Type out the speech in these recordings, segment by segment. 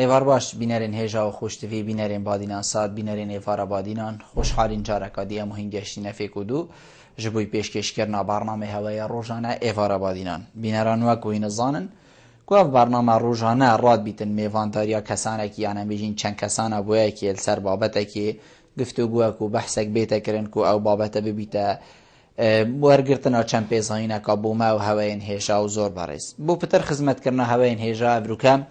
ایوار باش بینرین هجا و خوشتوی بینرین بادینان ساد بینرین ایوارا بادینان خوشحالین جارکا دی امو هنگشتی نفیک و دو جبوی پیشکش کرنا برنامه هوای روزانه ایوارا بادینان بینران وکو این زانن که اف برنامه روزانه راد بیتن میوانداریا کسانه که یعنی بیجین چند کسانه بویا که السر بابته که گفتگوه که بحثک بیتا کرن که او بابته ببیتا ورگرتنا چند پیزاینه که بومه و هواین هجا و زور بارز بو پتر خدمت کرنا هواین هجا ابروکم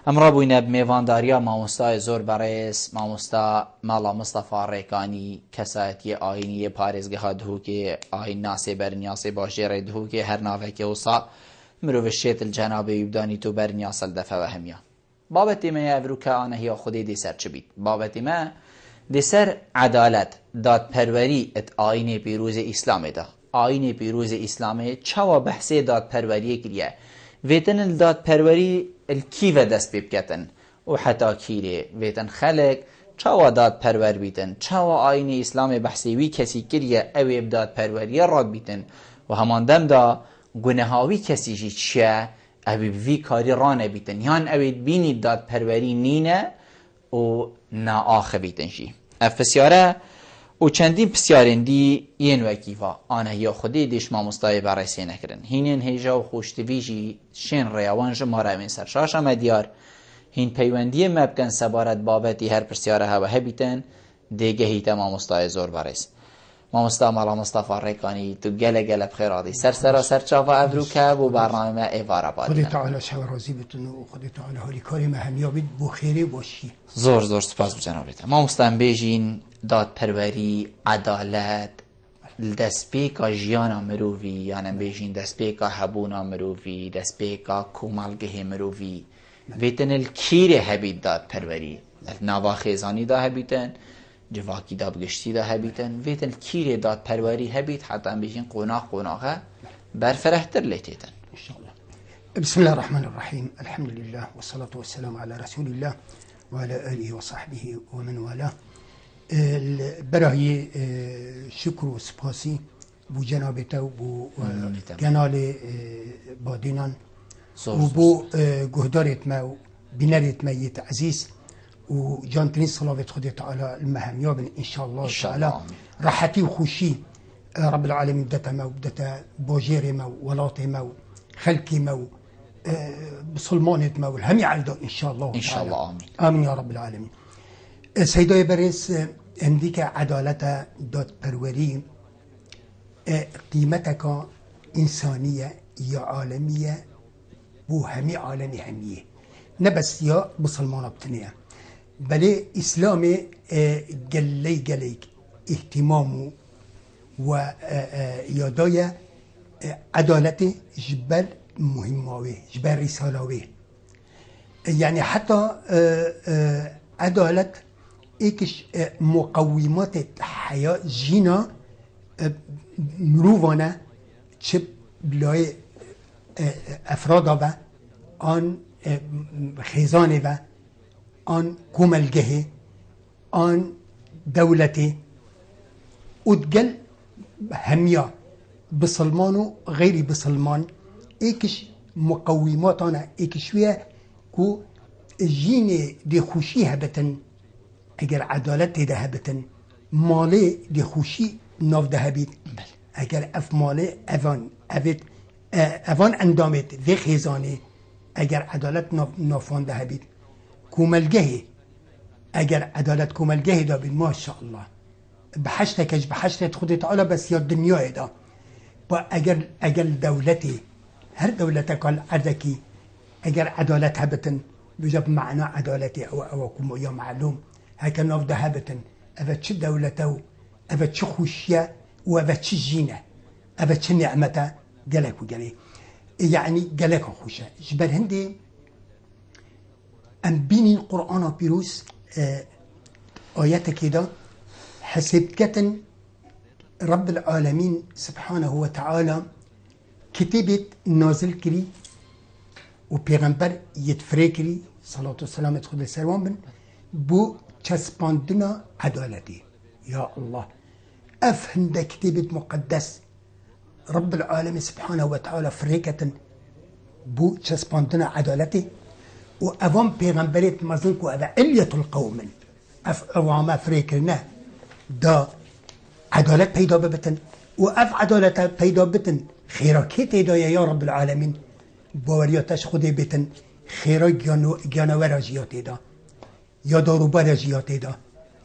امرا بوینه بمیوانداریا ماموستا زور برایس ماموستا مالا مصطفى ریکانی کسایتی آینی پارزگه ها دهو که آین ناسی برنیاسی باشیر دهو که هر ناوه که وصا مروف الشیط الجنابه یبدانی تو برنیاس الدفع و همیا بابتی من افروکه آنه هیا خودی دی سر چه بید بابتی من دی سر عدالت داد پروری ات آین پیروز اسلام دا آین پیروز اسلام چوا بحثی داد پروری کریه ویتن الداد پروری الكيفة دست بيبكتن وحتى كيري ويتن خلق چاوا داد پرور بیتن چاوا آین اسلام بحثیوی کسی کریه اوی بداد پروری راد بیتن و همان دم دا گناهاوی کسی جی چیه اوی بوی کاری رانه بیتن یان اوی بینی داد پروری نینه و نا آخه بیتن جی اف بسیاره و چندین بسیارین دی این وکیفا آنه یا خودی دیش ما مستای برایسی نکرن هینین هیجا و خوشتوی جی شین ریوانج ما روین سرشاش مدیار هین پیوندی مبکن سبارت بابتی هر بسیاره هوا هبیتن دیگه هیتا ما مستای زور برایس ما مستا مالا مصطفى ریکانی تو گله بخیر آدی سر چاوا افروکه و برنامه ایوارا بادی خودی تعالی شو رازی بتون و خودی تعالی حالی کاری مهمیا بید بخیری باشی زور سپاس بجنابیت ما مستم بیجین داد پروری عدالت دست پیکا جیانا مرووی یعنی بیجین دست پیکا حبونا مرووی دست پیکا کومالگه مرووی ویتن الکیر هبید داد پروری نوا خیزانی دا هبیتن جواکی دا بگشتی دا هبیتن ویتن الکیر داد پروری هبید حتی بیجین قناقه برفرهتر لیتیتن بسم الله الرحمن الرحيم الحمد لله والصلاة والسلام على رسول الله وعلى آله وصحبه ومن والاه برای شکر و سپاسی بو جنابتا و بو گنال بادینان و بو گهدارت ما و بینرت مایت عزیز و جانترین صلاوات خود تعالی المهمیا بن انشاءالله تعالی راحتی و خوشی رب العالمین دتا ما و دتا باجیر ما و ولات ما و خلقی ما و بسلمانت ما و الهمی عالدا انشاءالله آمین آمین یا رب العالمین سیدای برس اندی که عدالت داد پروری قیمت که انسانیه یا عالمیه بو همی عالمی همیه نه بس یا مسلمان بتنیه بله اسلام گلی اهتمام و یادای عدالت جبل مهمه جبل رسالاوه یعنی حتی عدالت ایکش مقومات حیاة جینا مروفانه چه بلای افراد و آن خیزانه و آن کملگه آن دولته ادگل همیا بسلمان و غیر بسلمان ایکش مقوماتانه ایکشویه که جین دی خوشی هبتن اگر عدالت ده هبتن مالی دی خوشی ناف ده هبید اگر اف مالی اوان اندامت وی خیزانه اگر عدالت نافان ده هبید کوملگه اگر عدالت کوملگه ده بید ماشاءالله بحشتکش بحشتت خود تعالی بس یا دنیای ده با اگر دولتی هر دولت کال عردکی اگر عدالت هبتن بجاب معنى عدالتي او كم يا معلوم هكا ناف دهبتن افا تش دولته افا تش خوشيه وافا تش جينه افا تش نعمته قالك وقالي يعني قالك خوشه جبل هندي ام بيني القران بيروس ايات كده حسبكتن رب العالمين سبحانه وتعالى كتبت نازل كري و پیغمبر یتفریکری صلوات و سلامت خود سروان بن بو چسباندنا عدالتی یا الله افهم كتابة مقدس رب العالمين سبحانه وتعالى فريكة بو چسباندنا عدالتي وأفهم بيغمبريت مزنك وأذا علية القوم أفعوام أفريكنا دا عدالة بيدا ببتن وأف عدالة بيدا بتن خيرا كي دا يا رب العالمين باورياتش خودي بتن خيرا جانورا جياتي دا يا داروبارا جياتي دا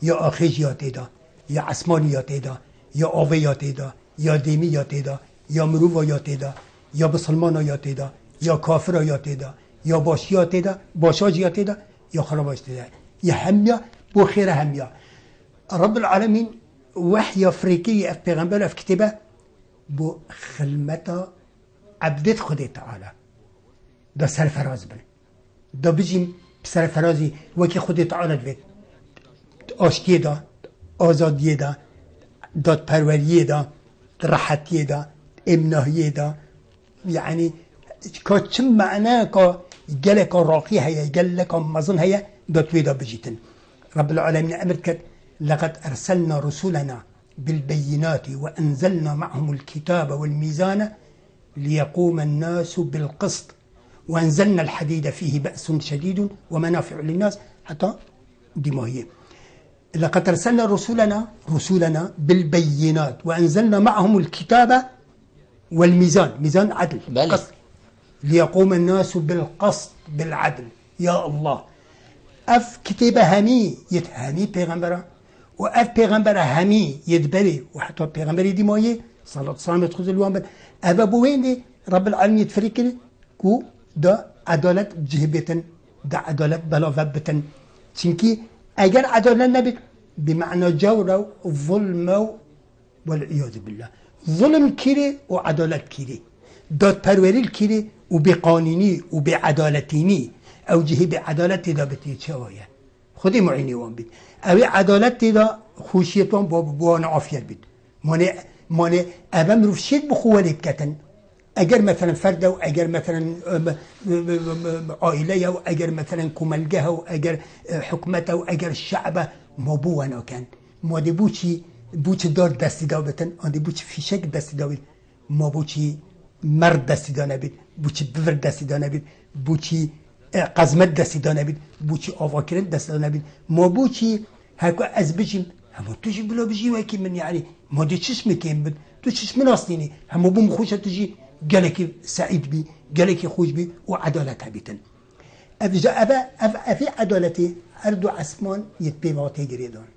يا آخي جياتي دا يا عسمانياتي دا يا آوياتي دا يا ديمياتي دا يا مروفياتي دا يا بسلمانياتي دا يا كافرياتي دا يا باشياتي دا باشاجياتي دا يا خراباشتي دا يا هميا بو خير هميا رب العالمين وحي افريقي في پیغمبر في كتابه بو خلمتا عبدت خدي تعالى دا سرفراز بن دا بجيم سرفرازي وكي خدي تعالى بيت آشتي دا آزادي دا داد پروریه دا راحتیه دا امناهیه دا يعني كم معناه جلك راقي هي جلك مظن هي دوتويدا بجيتن رب العالمين أمرك لقد أرسلنا رسلنا بالبينات وأنزلنا معهم الكتاب والميزان ليقوم الناس بالقسط وأنزلنا الحديد فيه بأس شديد ومنافع للناس حتى دماهية لقد أرسلنا رسلنا بالبينات وأنزلنا معهم الكتاب والميزان ميزان عدل قسط ليقوم الناس بالقسط بالعدل يا الله اف كتابه همي يتهمي پیغمبره واف پیغمبره همي يدبري وحتى پیغمبري دي مايه صلى الله عليه وسلم يدخل الوان بل ابا بوين رب العالمين يتفريكل كو دا عدالة جهبتن دا عدالة بلاوبتن چنكي اگر عدالة نبت بمعنى جورو ظلم والعياذ بالله ظلم كيري وعدالة كيري داد پروری كيري وبقانوني وبعدالتيني او جهه بعدالتي دا بتي چوايه خودي معيني وان بيت او عدالتي دا خوشيتون بوان عافير بيت ماني ابا مروفشيت بخوالي بكتن اگر مثلا فرد او اگر مثلا عائله او اگر مثلا كملجه او اگر حكمته او اگر الشعب ما بو انا كان ما دي بوچي دار دستي دا بتن اندي بوچي فيشك دستي دا ما بوچي مرد دستی دانه بید بوچی بفر دستی دانه بید بوچی قزمت دستی دانه بید بوچی آواکرن دستی دانه بید ما بوچی هکو از بجیم همون توشی بلا بجی وکی من يعني ما دي چشم کم بید تو چشم ناستینی همو بوم خوشه توشی گلکی سعید بی گلکی خوش بی و عدالت بیتن افی عدالتی هر دو عسمان يتبيباتي جريدون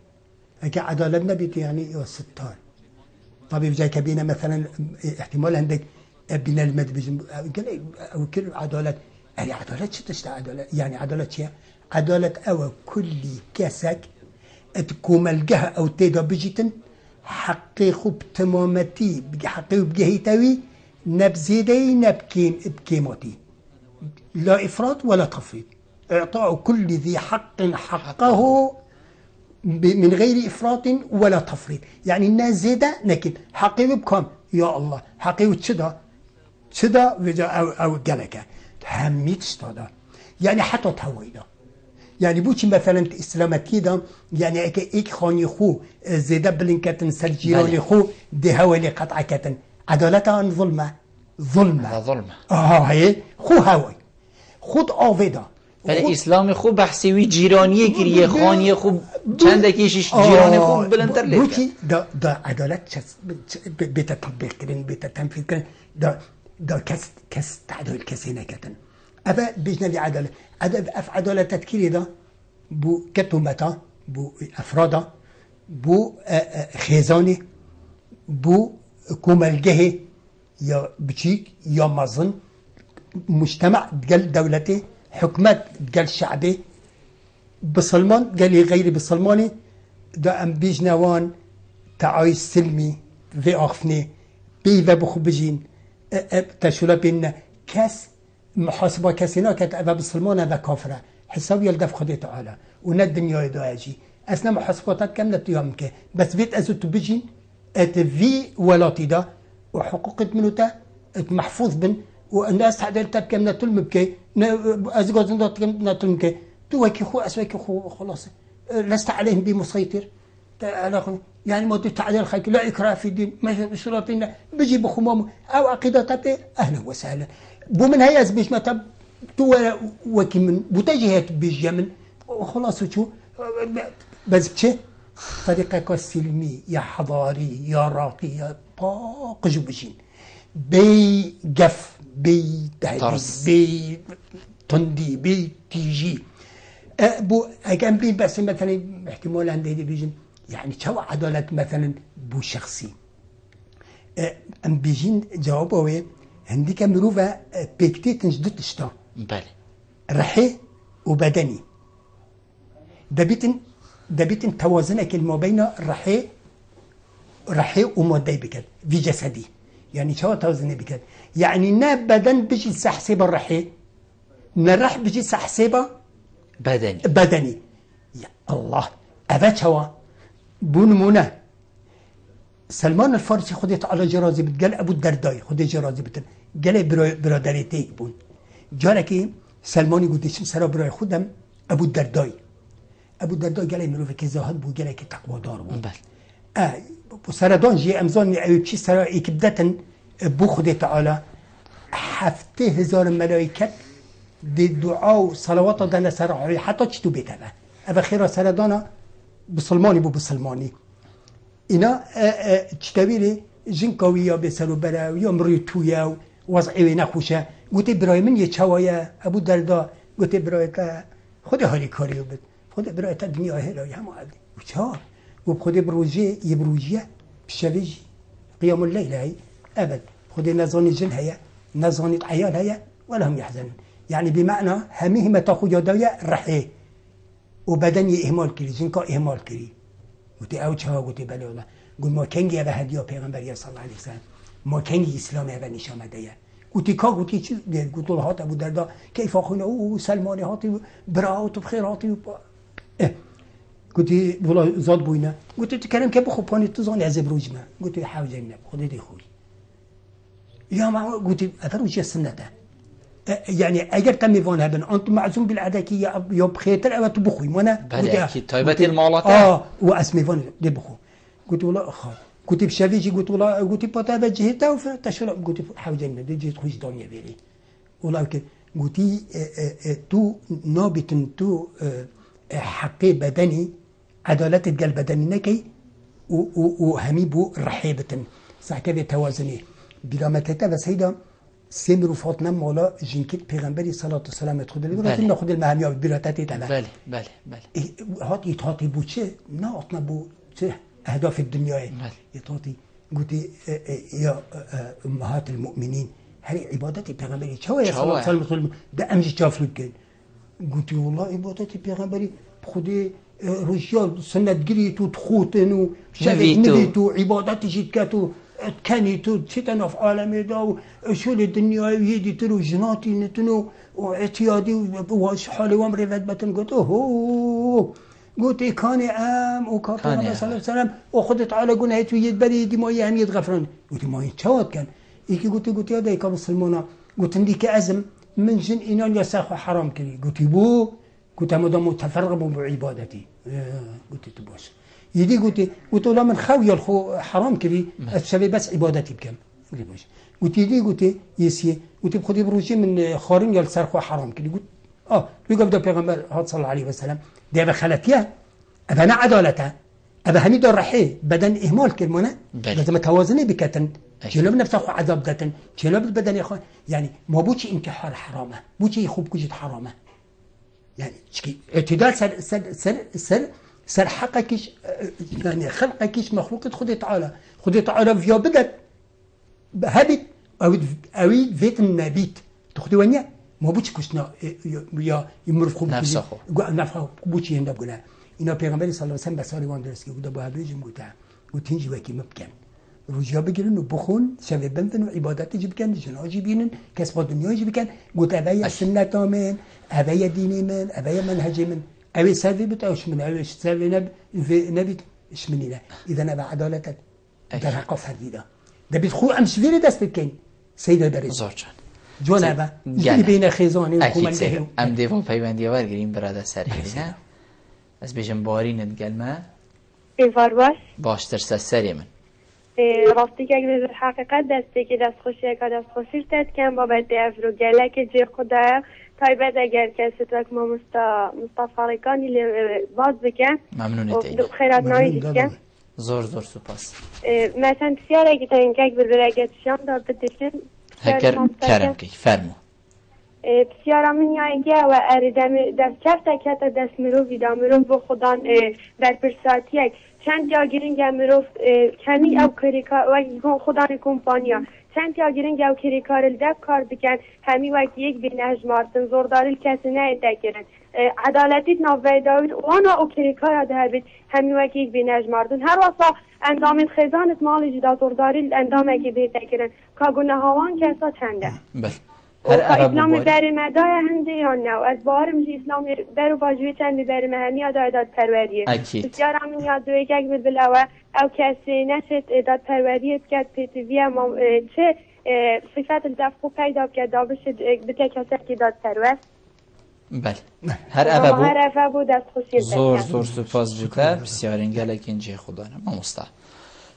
هكا عدالت نبيت يعني يا ستار طبيب جاي كبينه مثلا احتمال عندك بين المدبج قال او كل عدالة يعني عدالة شو تشتى عدالة يعني عدالة شيء عدالة او كل كاسك تكون الجهة او تيدا بجيتن حقيقه بتمامتي حقيقه بجهيتوي نبزيدي بكيماتي لا افراط ولا تفريط اعطاء كل ذي حق حقه من غير افراط ولا تفريط يعني الناس زيادة لكن حقيقه بكم يا الله حقيقه شدا وجا او جلكه هميت استادا يعني حتى تويدا يعني بوش مثلا اسلامتي دا يعني ايك خاني خو زيدا بلنكتن سرجيراني خو دي هولي قطعه كتن عدالتها عن ظلمه هي خو هوي خود آویدا ولی اسلام خوب بحثی وی جیرانیه کریه خانی خوب چند کیشش جیرانی خوب بلندتر لیکن بوکی دا عدالت بیت تطبیق کرن بیت تنفیذ کرن دا کس تعدل کسی نکتن افا بجنبی عدالت اف عدالت تذکیری دا بو کتومتا بو افرادا بو خیزانی بو کوملگه یا بچیک یا مظن مجتمع قال دولتي حكمت قال شعبي بسلمان قال غير بسلماني دا ام بيجنوان تعايش سلمي في اخفني بيفا بخو بجين تشولا بين كاس محاسبه كاسينا كانت ابا بسلمان ابا كافره حساب يلدف خدي تعالى ونا الدنيا يدواجي اثناء محاسباتك كامله يومك بس بيت ازت بجين ات في ولاتي دا وحقوق منوتا محفوظ بن والناس تعدلت كم نتل مبكي ازقاز نتل مبكي تو وكي خو اسوكي خو خلاص لست عليهم بمسيطر يعني ما تعديل خيك لا اكراه في الدين ما شرطنا بيجي بخمام او عقيده تبي اهلا وسهلا بو من هي ازبيش ما تب تو وكي من بوتجهت بيجمن وخلاص شو بس بشي طريقة سلمي يا حضاري يا راقي يا باقج بجين بي قف بي تهديد بي تندي بي تيجي بو كان بي بس مثلا احتمال عندي بيجين يعني شو عدالة مثلا بو شخصي ام بيجين جوابه وين عندك مروفة بيكتي تنجدت اشتا بله رحي وبدني دبيتن توازنك ما بين رحي ومودي بكد في جسدي يعني شو توازني بكد يعني نا بدن بيجي سحسب الرحي نرح بيجي سحسب بدني يا الله أبا شوا بون سلمان الفارسي خدت على جرازي بتقال ابو الدرداي خد جرازي بتن قال برادريتيك بون جالك سلمان يقول شو سرا براي خدم ابو الدرداي قال منو فيك زاهد بو قال لك تقوى دار بون وسردان جي امزان بشي سرا يكبدتن بو خدت على حفته هزار ملائكه دي دعاء وصلوات دنا سرا حتى تشتو بيتها ابا خير سردانا بسلماني بو بسلماني اینا چطوری جنکاویا به سر و برای یا مریتویا وضعی نخوشه گوته برای من یه چوایه ابو دردا گوته برای تا خود حالی کاریو بد خود برای تا دنیا هلای هم عادی و چهار و خود بروجه یه بروجه بشویج قیام الليل هی ابد خود نزانی جن هیا نزانی عیال هیا ولا هم يحزنون يعني بمعنى همه ما تاخذ يدايا رحيه وبدني اهمال كري جنكا اهمال كري قلت او چه قلت بله والله قلت ما کنگی به هدیه پیغمبری صلی الله علیه و سلم ما کنگی اسلام به نشان میده قلت کا قلت چی قلت له هات ابو دردا كيف اخونا سلمان هاتي براءات وبخيراتي قلت والله زاد بوينا قلت تكلم كيف اخو باني تزون عزب روجنا قلت حاول جنب خذي خوي يا ما قلت افروج السنه يعني اگر تم میوان هبن انت معزوم بالعدكي يا بخيتر او تبخوي وانا بله اكيد طيبتي المالات و اسميفون دي بخو قلت والله اخ قلت بشافيجي قلت والله قلت بطابه جهته وتشرب قلت حوجنا دي جيت خوش دنيا بيري والله قلت تو نابت تو حقي بدني عداله القلب بدني نكي وهمي بو رحيبه صح كده توازني بلا ما بس هيدا سمر فاطمه مولا جنكت پیغمبری صلی الله علیه و سلم خود لیبرات ناخذ المهميه براتاتي تبع بله هات يتعطي بو چه نه اطنا بو چه اهداف الدنيا يتعطي قلت يا امهات المؤمنين هل عبادتي پیغمبری چه صلی الله علیه و سلم ده امجي چافلو كان قلت والله عبادتي پیغمبری خودي رجال سنت گريت وتخوتن وشفيت عبادتي جدكاتو كاني تو تشتنا في عالمي دا وشو الدنيا يدي تلو جناتي نتنو واعتيادي وش حالي وامري فدبتن قلت اوه قلت كاني وكان النبي صلى الله عليه وسلم وخذت على قلنا هيت ويد بري دي ما يعني يتغفرون قلت ما يتشوت كان يجي قلت هذا يكبر سلمونا قلت عندك أزم من جن إنان يساخ حرام كلي قلت بو قلت مدام متفرغ بعبادتي قلت تبوش يدي قلت لا من خاوي الخو حرام كلي الشباب بس عبادتي بكم قلت يدي قلت يسي قلت بخدي بروجي من خارين يلسر خو حرام كلي قلت يقول ده پیغمبر صلى الله عليه وسلم ده بخلتيه ابنا عدالته ابا حميد الرحي بدن اهمال كلمه لازم توازني بكتن شلو بنفسه عذاب دتن شلو بدن اخو يعني ما بوشي انتحار حرامه بوشي يخوب كوجت حرامه يعني شكي اعتدال سر حقكش يعني خلقكش مخلوق خدي تعالى فيا بدت هبت او فيت النبيت تاخذي ونيا ما بوش كشنا يا يمرف خوب نفسه بوشي هندا بقولها اینا پیغمبر صلی الله علیه و سلم بساری وان درست که بوده با هبریجم گوته گوتینجی وکی مبکن روجا بگیرن و بخون شب بنتن و عبادت جی بکن جناجی بینن کسب دنیا جی بکن گوته اوی سنت من اوی دینی من اوی منهج من اوی سوی بتاوش من اوی سوی نبیت اش منینا اذا نبا عدالتت در حقا فردیده ده بیت خو امس ویری دست بکن سیده برید زورجان جون ابا بین خیزانی و کومنده ام دیوان پیوندی ورگریم براده سری نه از بیشم باری ندگلمه ایوار باشتر سری من راستی که اگر حقیقت دستی که دست خوشی که دست خوشی تد کن با بده افرو گله که جی خدا تایبەت ئەگەر کەسێک وەک مستەفاڕەکانی لێ باز بکەن ممنونێتی خێراتناوی بکەن زۆر زۆر سوپاس مەسەن پرسیارێکی تەنکەک ببرەگە تشیاندا بدەشن هەکەر کارمکەی فەرموو پرسیارە من یایگەوە دەستکەفتە کەتە دەست مرۆڤیدا مرۆڤ بۆ خوددان بەرپرساتیەک چەند یا گرنگە مرۆڤ کەمی ئەو کاریکار خوددانی کۆمپانیا چەند یا گرنگە ئەو کاریکارل دەب کار بکەن هەمی وەک یەک بێنەژمارتن زۆرداری کەسی نەیەدەگرن عدالەتیت ناڤێداویت وانە ئەو کاریکارە دەهەبێت هەمی وەک یەک بێنەژمارتن هەروەسا ئەندامên خێزانت ماڵیجیدا زۆرداری ئەندامێکی بێتەگرن کاگونەهاوان کەسا چەندە ئیسلامی بەرمەدایە هەندێ یان ناو ئەس باوەرم ژ ئیسلامی بەر و باژوێ چەندی بەرمەهەنیا دادپەروەریە بسیار من یادوەیەکێک ببلەوە ئەو کەسێ نەچێت دادپەروەریت کرد پێتیڤە چه صفات الدفع پیدا بکرد دابشت بتە کەسێکی دادپەروەر بەڵێ هەر ئەvە بوو دەست خۆشی زۆر زۆر سوپاس جوتە پرسیارین گەلێکین جێ خوددانە مامۆستا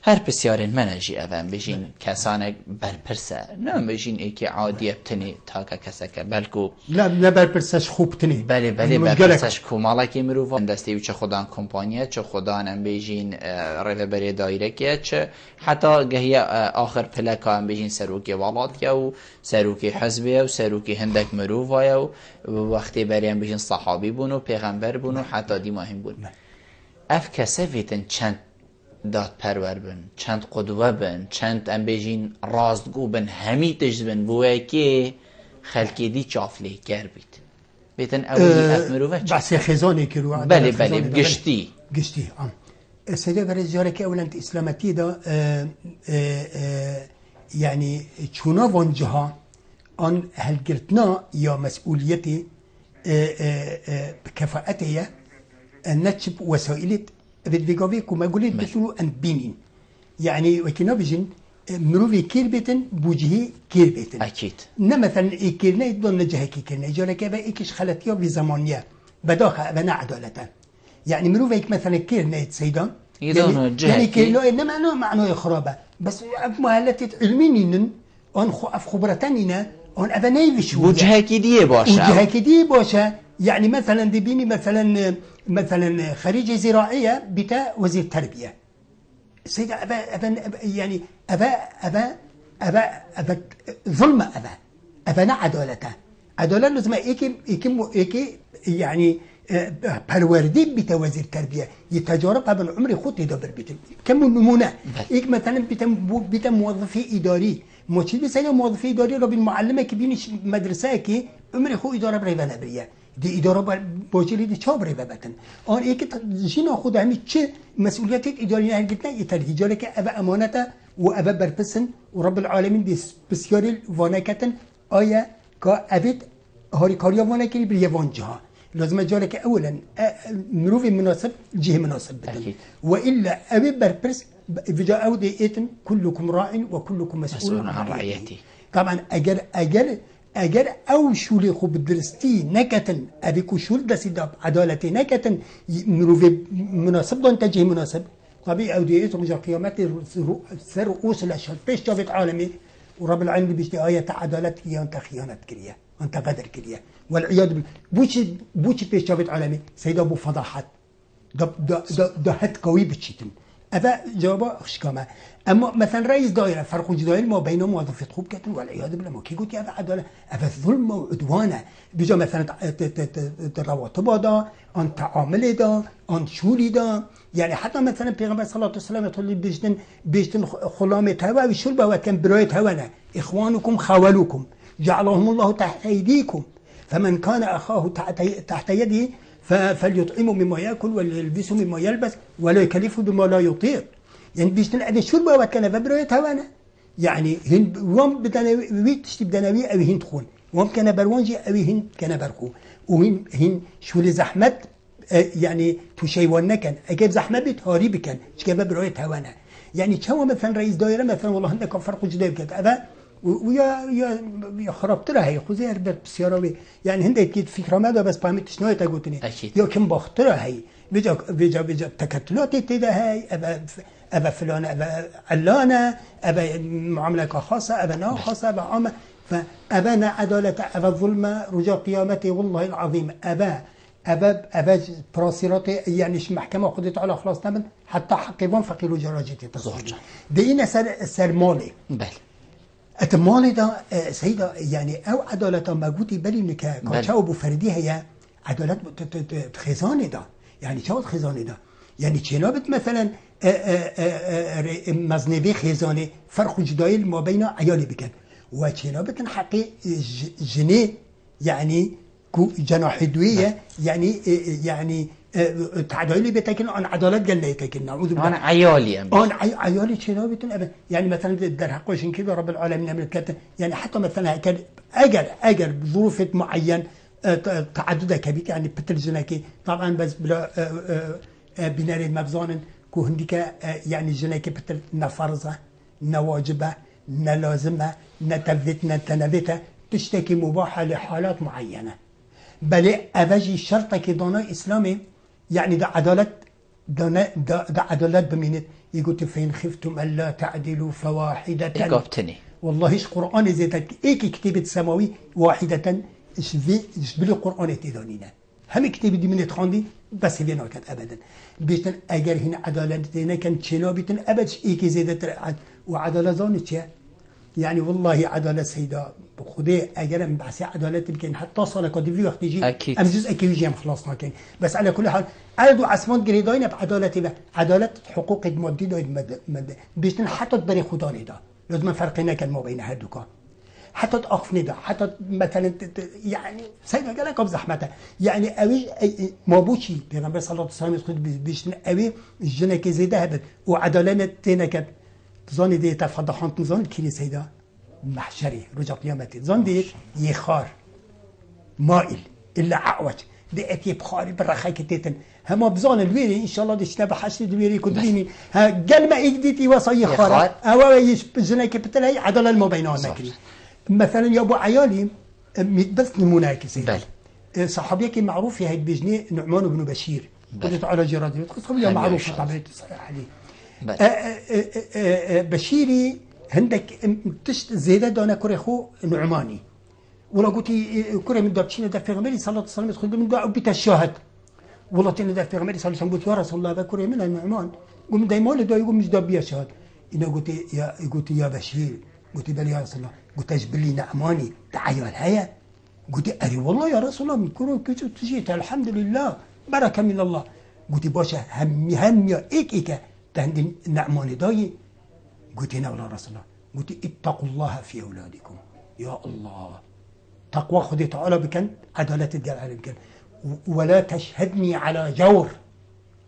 هەر پرسیارین منەژی ئەڤەن بژین کەسانێک بەرپرسە نەبژین ئێکی عادیە بتنی تاکە کەسەکە بەلکو لە بەرپرسەش خوب بتنی بەێ بەرپرسەش کوماڵێکی مرۆڤ دەستی و چه خوددان کۆمپانیە چه خوددانم بێژین ڕێڤەبەرێ دایرەکە چه حتا گەهیە آخر پلەکان بژین سەرۆکی وڵاتیە و سەرۆکی حەزبێ و سەرۆکی هەندێک مرۆڤایە و وەختی بەریان بژین سەحابی بوون و پێغەمبەر بوون و حتا دیماهیم بوون ئەف کەسە بێتن چەند دادپەروەر بن چەند قودوە بن چەند ئەم بێژین ڕاستگۆ بن هەمی تشت بن بۆیەکێ خەلکێدی چافلێکەر بیت بێتن ئەوەی ئەف مرۆڤە باسی خێزانێکی رو بەێ بەێ گشتی سەدە بەرز جارێکی ئەولەنت ئیسلامەتیدا یعنی چوونە وانجها ئەن هەلگرتنا یا مەسئولیەتی کەفاەتەیە نەچب وەسائلت بدویگاوی که مگولیت بسونو اند بینین یعنی وکینا بجین مروفی کیر بیتن بوجهی کیر بیتن اکید نه مثلا ای کیر نه دون نجه کی کیر نه جاله که با ایکش خلطیا بی زمانیه بداخه و نه عدالتا یعنی مروفی ایک مثلا کیر نه سیدان یعنی کیر نه معنای خرابه بس محلت علمینین آن خبرتانینه آن ابنای وشو بوجهه کی دیه باشه بوجهه کی دیه باشه يعني مثلا دبيني مثلا خريج زراعيه بتاع وزير تربيه سيد أبا يعني أبا ظلم أبا عدالته عدالة لازم إيكي يعني بالوردي بتاع وزير تربيه يتجارب قبل عمري خطي دبر بيت كم نمونه إيك مثلا بتاع موظفي اداري موشي بيسأل موظفي اداري ربي المعلمه كبينش مدرسه كي عمري خو اداره بريفانه بريه دی اداره باجلی دی چه بره ببتن آن ای که جینا خود همی چه مسئولیت اداری نهگیتن یترهیجاله که ابا امانته و ابا برپسن و رب العالمین دی بسیاری وانکتن آیا که ابد هاری کاریا وانکری بر یوانجها لازم جاله که اولا مروف مناسب جهه مناسب بدن و الا ابد برپس وجا او دی ایتن كلكم راع وكلكم مسئول عن رعيته طبعا اگر او شولی خوب درستی نکتن ابیکو شول دستی داب عدالتی نکتن مروف مناسب دان تجه مناسب طبيعي او ديت رجع قيامات سر رؤوس الاشهر بيش جابت عالمي ورب العالمين بيش آية عدالت كريا انت خيانت كريا انت غدر كريا والعياذ بالله بوش بيش جابت عالمي سيدا ابو فضاحات ده هت قوي بتشيتن أبا جوابه خشكامه أما مثلا رئيس دائرة فرق دائرة ما بين موظفي خوب كتن والعياذ بالله ما كي قلت يا أبا عدالة أبا ظلم وعدوانه بيجا مثلا الرواتب دا أن تعامل دا أن شولي دا يعني حتى مثلا پیغمبر صلى الله عليه وسلم يقول لي بيجتن خلامة هوا وشول بوا كان براية هوانا إخوانكم خولوكم جعلهم الله تحت أيديكم فمن كان أخاه تحت يده فليطعموا مما يأكل وليلبسوا مما يلبس ولا يكلفوا بما لا يطيق يعني بيشتن أدي شو البوا كان فبراية هوانا يعني هن وام بدناوي تشتي بدناوي أو هن تخون وام كان بروانجي أو هن كان برخو وهن شو لزحمت يعني تشيوان كان أجيب زحمة بتهاري بكن شكل بروية هوانا يعني شو مثلا رئيس دائرة مثلا والله عندك فرق جدا بكت أبا ويا خرابت راه هي خوزي هربت بسياروي يعني هندي كيد فكرة ما ده بس فهمت شنو تقولتني يا كم باختره هي بيجا تكتلات تدا هاي أبا فلان أبا علانة أبا معاملة خاصة أبا نا خاصة أبا عامة فأبا عدالة أبا ظلمة رجاء قيامتي والله العظيم أبا براسيراتي يعني محكمة خدت على خلاص تمن حتى حقيبان فقيروا جراجتي تصور دينا سر مالي بله اتمالي دا سيدا يعني او عدالة ما قوتي بلي نكا كاشاو بفردي هي عدالة خزانة دا يعني شو خزانة دا يعني جنابت مثلا مزنبي خزانة فرق جدايل ما بين عيالي بكن وجنابت حقي جني يعني جناح دوية يعني تعديلي بتكن عن عدالات قال لي تكن نعوذ بالله انا عيالي انا عيالي شنابة يعني مثلا در حقوشن كذا رب العالمين من الكتاب يعني حتى مثلا كان اجر بظروف معين تعدد كبير يعني بترجنكي طبعا بس بلا بناري مبزان كو هنديك يعني جنكي بتر نفرزه نواجبه نلازمه نتفت نتنبته تشتكي مباحه لحالات معينه بل أبجي شرطك دانا إسلامي يعني ده عدالة بمينت يقول فين خفتم ألا تعدلوا فواحدة إقابتني والله إيش قرآن زيتك إيك كتابة سماوي واحدة إيش بلي قرآن تدانينا هم كتابة دي من تخاندي بس هي ناكد أبدا بيتن أجر هنا عدالة هنا كان تشينا بيتن أبد إيك زيادة وعدالة زانتيا يعني والله عدالة سيدة بخدي أجرم بس عدالة يمكن حتى صار قد في وقت يجي أكيد أمجز أكيد يجي خلاص كان بس على كل حال عدو عسمان جريدين بعدالة عدالة حقوق المادية مد بيشتن حتى تبري خداني ده لازم فرقنا كان ما بين هدوكا حتى تأخفني ده حتى مثلا يعني سيدنا قال لك زحمته يعني أوي ما بوشي بيغمبر صلى الله عليه وسلم بيشتن أوي الجنة زيادة هبت وعدالة تينا كان زاني دي تفضحان زان الكنيسة ده محشري رجع قيامتي زان دي يخار مائل إلا عقوج دي أتي بخاري برخاي كتيتن هما بزان الويري إن شاء الله دي شتابة حشري الويري كدريني ها قال ما إجديتي وصي خار أو يجناك بتلاقي عدالة المبينات مكري مثلا يا أبو عيالي بس نموناك سيدي صحابيك معروف يا هيد بجني نعمان بن بشير قلت على جرادي قصة معروفة طبعا صحيح عليه بشيري هندك تشت زيادة دانا كوري خو نعماني ولا قلتي كوري من دابشين دا في صلى الله عليه وسلم يدخل من دعوة بتشاهد والله تين دا في صلى الله عليه وسلم قلت يا رسول الله بكوري من النعمان قم دايما دا يقول مش دابيا شهاد إنه قلت يا بشير قلت بل يا رسول الله قلت أجبلي نعماني تعيال هيا قلت أري والله يا رسول الله من كوري كيف تجيت الحمد لله بركة من الله قلت باشا هم يا إيك تهندي نعماني داي قلت هنا ولا رسول الله قلت اتقوا الله في أولادكم يا الله تقوى خذي تعالى بكن عدالة تدقال على بكن ولا تشهدني على جور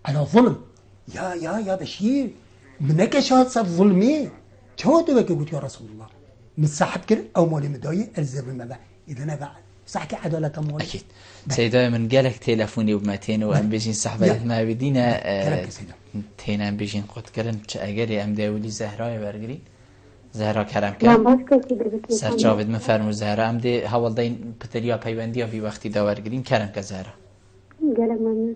على ظلم يا بشير منك شهد صار ظلمي شهد بك قلت يا رسول الله من صاحب كل أو مولي مداي الزر المبا إذا أنا بعد صحكي عدالة أموال أكيد سيدا من قالك تلفوني وبماتين وأم بيجين صحبة ما بدينا تينا أم بيجين قد كرن أجري أم داولي زهراء برجري زهراء كرم كرم سر جاود من فرمو زهراء أم دي هول دين بتريا بيبنديا في وقت داورجرين كرم كزهراء قالك من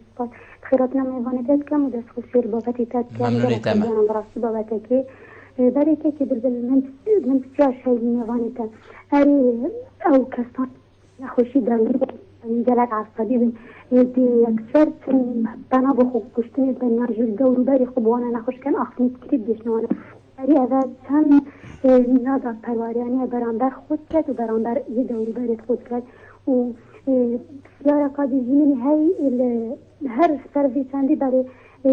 خيراتنا ميغانيتات كم ودس خسير بابتي تات كم ممنوني تمام أنا براسي بابتك بريكي كده من بتشاش هاي ميغانيتات أري أو كستان خوشی داری جلک عصبی دی اکثر بنا بخو کشتنی بنا جل دورو بری خوب وانا نخوش کن آخرین کریب دشنوانه بری اول چند نادر پروریانی برانبر خود کرد و برانبر یه دورو بری خود کرد و سیاره قادی زمینی های هر سروی چندی برای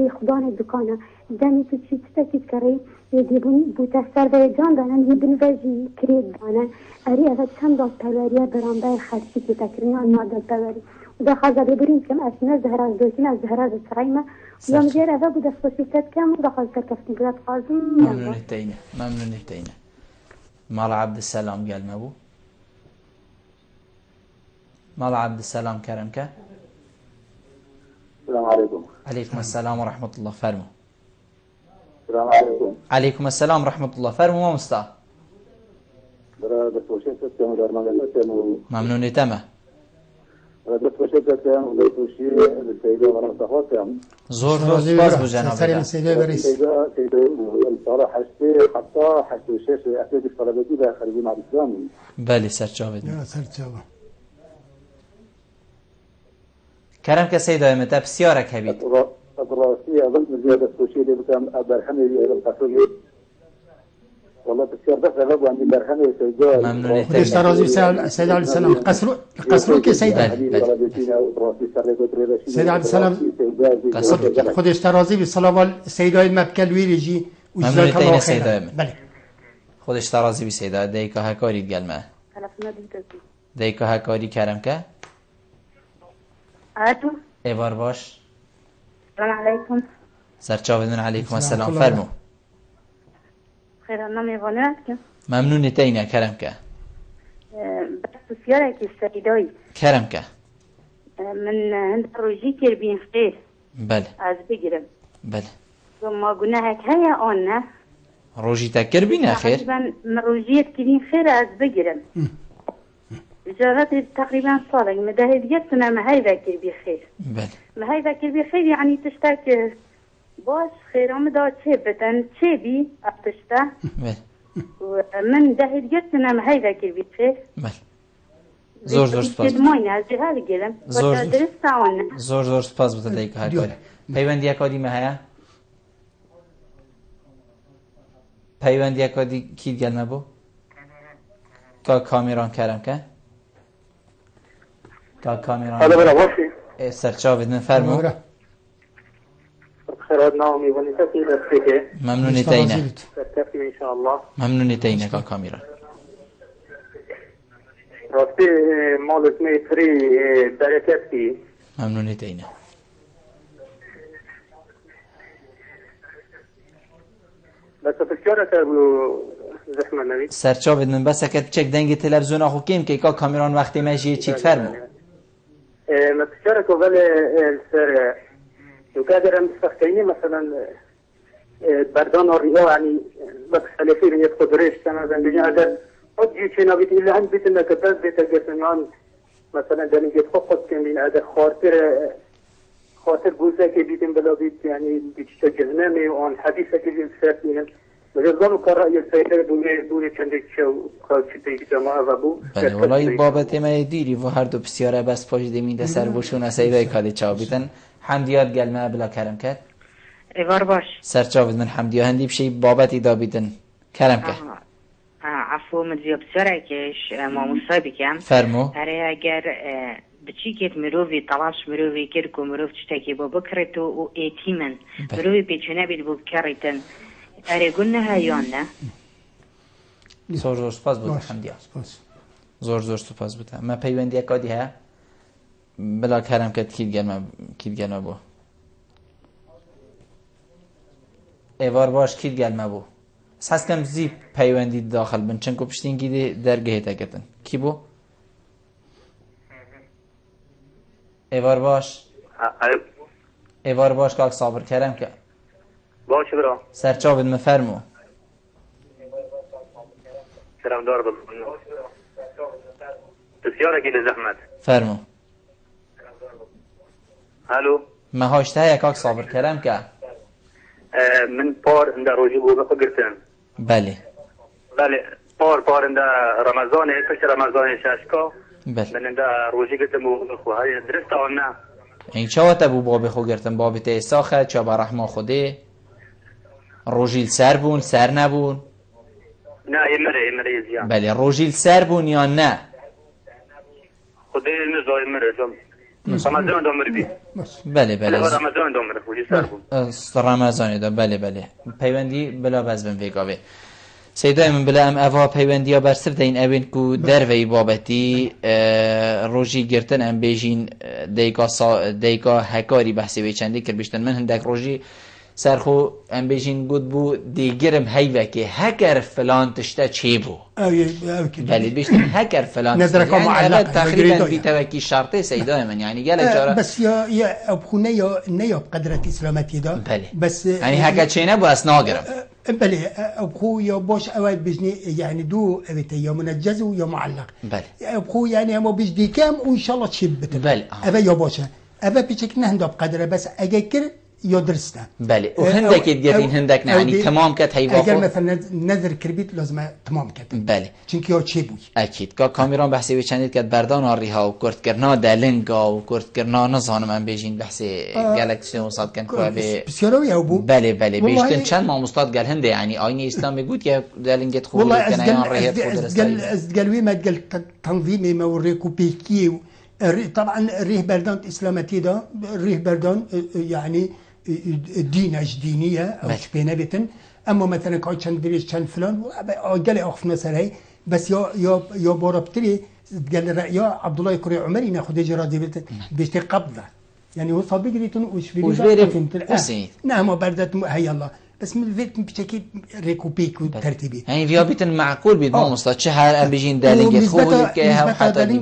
خدان دکانه دمی تو چی تکید کردی دیبون بوده سروی جان دانن یه بنویجی کرید دانن اری اول چند داد پروریه برانبر خالصی که تکرینی آن نادر پروری و ده خواهد ببریم کم از نه زهراز دوتین از زهراز سرعیمه یا مجیر اول بوده سوسیست کم و ده خواهد کفتن گلت خواهدیم ممنون تینه مال عبد السلام قال مبو مال عبد السلام كرمك السلام عليكم. عليكم السلام ورحمة الله فرمو. السلام عليكم. عليكم السلام ورحمة الله فرمو ما مستع. ممنون تمام. بس بشكل وزيتوشي السيدة ورا صفاتهم زور سپاس بو جناب سریم دا. سیده بریس سيدة الصراحة حتى شيء أكيد الطلبة ده خارجين على الإسلام بله سر جاوید یا سر چاوا کرم که سیدای متا بسیارک هبید الرئاسية أظن زيادة السوشيال اللي كان برهني القصر والله بسيار بس غلبوا عندي برهني سيدة ممنون خودش ترازی سید علی السلام قصرو که سیده سید علی السلام خودش ترازی به صلوات سیدای مبکل ویریجی ممنون تین سیدای من بله خودش ترازی بی سیدای دیکا هکاری گلمه دیکا هکاری کرم که الو ایوار باش السلام عليكم سرچاودون علیکم السلام. السلام فرمو خير انا ميغونات ممنون تینه کرم که بس سيارك السيداي کرم که من عند روجي كربين خير بله از بقرم بله ثم قلنا هيك هيا أنا روژی تکر بینه خیر تقريبا من روجية كربين خير از بقرم جرت تقريبا صالح مدهد جتنا ما هاي ذاكر بخير بله ما هاي ذاكر بخير يعني تشتاك باش خير عمدا تشبتن تشبي أبتشتا بله ومن دهد جتنا ما هاي ذاكر بخير بله زور سپاس ماين از جهال قلم زور. درست عنا زور سپاس بوده دیکا هکاری پیوندی اکادی مهیا پیوندی اکادی کی گلمه بو کا کامیران کرم که کا کامیران هذا بلا وفي سرچاوید من فرمو خيرات نومي ونساتي لفكه ممنونی تینه ترتفي إن شاء الله ممنونی تینه کا کامیران راستی مال اسمه فري بركتي ممنونی تینه بس فكرت ابو زحمة النبي سرچاوید من بس اکد چک دنگی تلفزیون آخو کیم که کا کامیران وقتی مجیه چیت فرمو ما تشارك وبل السر لو قادر مستخدمين مثلا بردان الرياء يعني مختلفين يدخل ريش كما زين هذا أجي شيء نبي إلا عند بيت إنك بس بيت الجسمان مثلا ده نجي فقط كمين هذا خاطر بوزة كبيتين بلا بيت يعني بيتشجعنا وعن حديثة كبير سافين وجزاهم كرأي السيدة بولي كندك شو خالص تيجي جماعة وابو بله ولای بابت ما دیری و هر دو بسیاره بس پاش دمیده سر بوشون سیدای کالی چاویتن حمدیات گلمه بلا کرم کرد ایوار باش سرچاوید من حمدیا هندی بشی بابتی دابیدن کرم کرد عفو مدزیو بسیاره کش ما مصابی کم فرمو هره اگر بچی کت مروفی تلاش مروفی کرد که مروف چتاکی با بکرت و ایتیمن مروفی پیچونه بید با بکرتن اره گونه هایان نه زور سپاس بود حمدیا زور سپاس بود ما پیوندی اکادی ها بلا کرم کرد کید گلمه بو ایوار باش کید گلمه بو ساس کم زی پیوندی داخل بن چنکو پشتین گیده درگه تا کتن کی بو ایوار باش که صابر کرم که باش برا سرچاوید مفرمو سلام دار بسیاره که زحمت فرمو الو مهاشته یکاک صابر کرم که من بار عند روجي بو قرتن بله بار عند رمضان ايش رمضان شاشكا بله من عند روجي قرتن بو هاي درست انا این چه وقت بو باب خو گرتن باب تیساخه چه برحما خوده روجیل سر بون سر نبون نا يمري زيان بله روجیل سر بون یا نه خدي نزاي مرجم رمضان دمر بي بله رمضان دمر روجي سر بون رمضان دا بله پیوندی بلا بزبن ویگاوه سیدای من بلا ام اوا پیوندی ها برسف دین اوین کو در وی بابتی روژی گرتن ام بیجین دیگا هکاری بحثی وی چندی کر بیشتن من هندک روژی سرخو ام بیجین گود بو دیگرم هیوه که هکر فلان تشتا چی بو بله بیشتن هکر فلان نظرك معلق تقریبا بی توکی شرطه سیدای من يعني گلک جارا بس يا ابخو نيا بقدرة اسلامتي دا بله بس يعني هكا چينه بو اس ناگرم بله ابخو يا باش اواد بجني يعني دو ابيت يا منجز ويا معلق بله ابخو يعني هم بجدي كام وان شاء الله تشبت بله ابا يا باشا ابا بيشك نهندو بقدره بس اجكر يدرسنا بله وهندك يدقين هندك يعني تمام كت هي اگر مثلا نظر كربيت لازم تمام كت بله چونك يا تشبوي اكيد کا کامیران بحثی به چندید که بردان آریها و کرد کرنا دلنگا و کرد کرنا نزانم من بیجین بحثی گلکسی و صاد کن خواه به بسیارو یا بو بله بله بیشتن چند ما مستاد گل هنده يعني آین اسلام بگود که دلنگت خوب والله کنه یا رهیت خود رسایی ازقلوي ما تقل تنظيمي ما وريكو بيكي طبعا الريه بردان اسلامتي ده الريه بردان يعني دين دينيه او شبينه بتن اما مثلا كان دريش كان فلان قال اخف مثلا بس يا بوربتري قال يا عبد الله كري عمري ناخذ اجراء بيشتي قبضه يعني هو صابق ريتن وش بيجي نعم بردت هيا الله بس من الفيت بشكل ريكوبيك وترتيبي يعني في بيتن معقول بيد ما مستاد شهر بيجين دالينج خوي كيها وحتى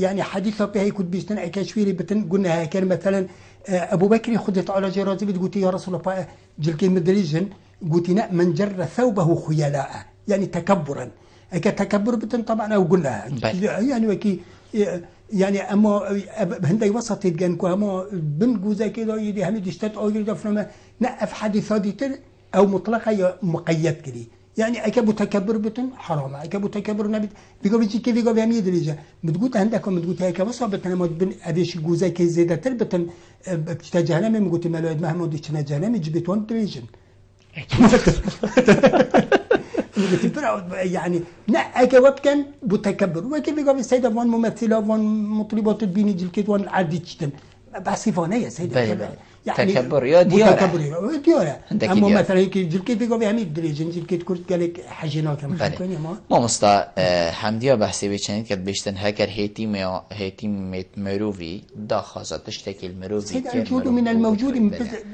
يعني حديثه به كنت بيجتن كشويري بتن قلنا هكذا مثلا ابو بكر خذت على جرازي بتقولي يا رسول الله جلكي مدريجن قلت من جر ثوبه خيلاء يعني تكبرا تكبر بتن طبعا او قلنا يعني وكي يعني اما هندي وسط يتجنكو اما بنقو زي كده يدي هم دشتات او يدي فلما نقف حديثاتي تر او مطلقه مقيد كده يعني اكبو تكبر بتن حرام اكبو تكبر نبي بيقول بيجي كيف يقول بيعمل درجه بتقول عندكم بتقول هيك بس بتن ما بن ابيش جوزي كي زياده تر بتن بتجهلم من قلت مالو مهما ديش جهلم جبت وان تريجن يعني نأك وبكن بتكبر وكيف يقول السيدة وان ممثلة وان مطربات البيني جلكت وان عادي جدا بعصفانة يا سيدة يعني تكبر يا ديارة تكبر يا ديارة أما مثلا هيك جلكت يقول بيعمل دريجن جلكت كرت قالك حاجنا كم ما مستا حمدية بحثي بيشنيد كد بيشتن هكر هيتيم مروفي دا خاصة تشتكي المروفي سيدة الجود من الموجود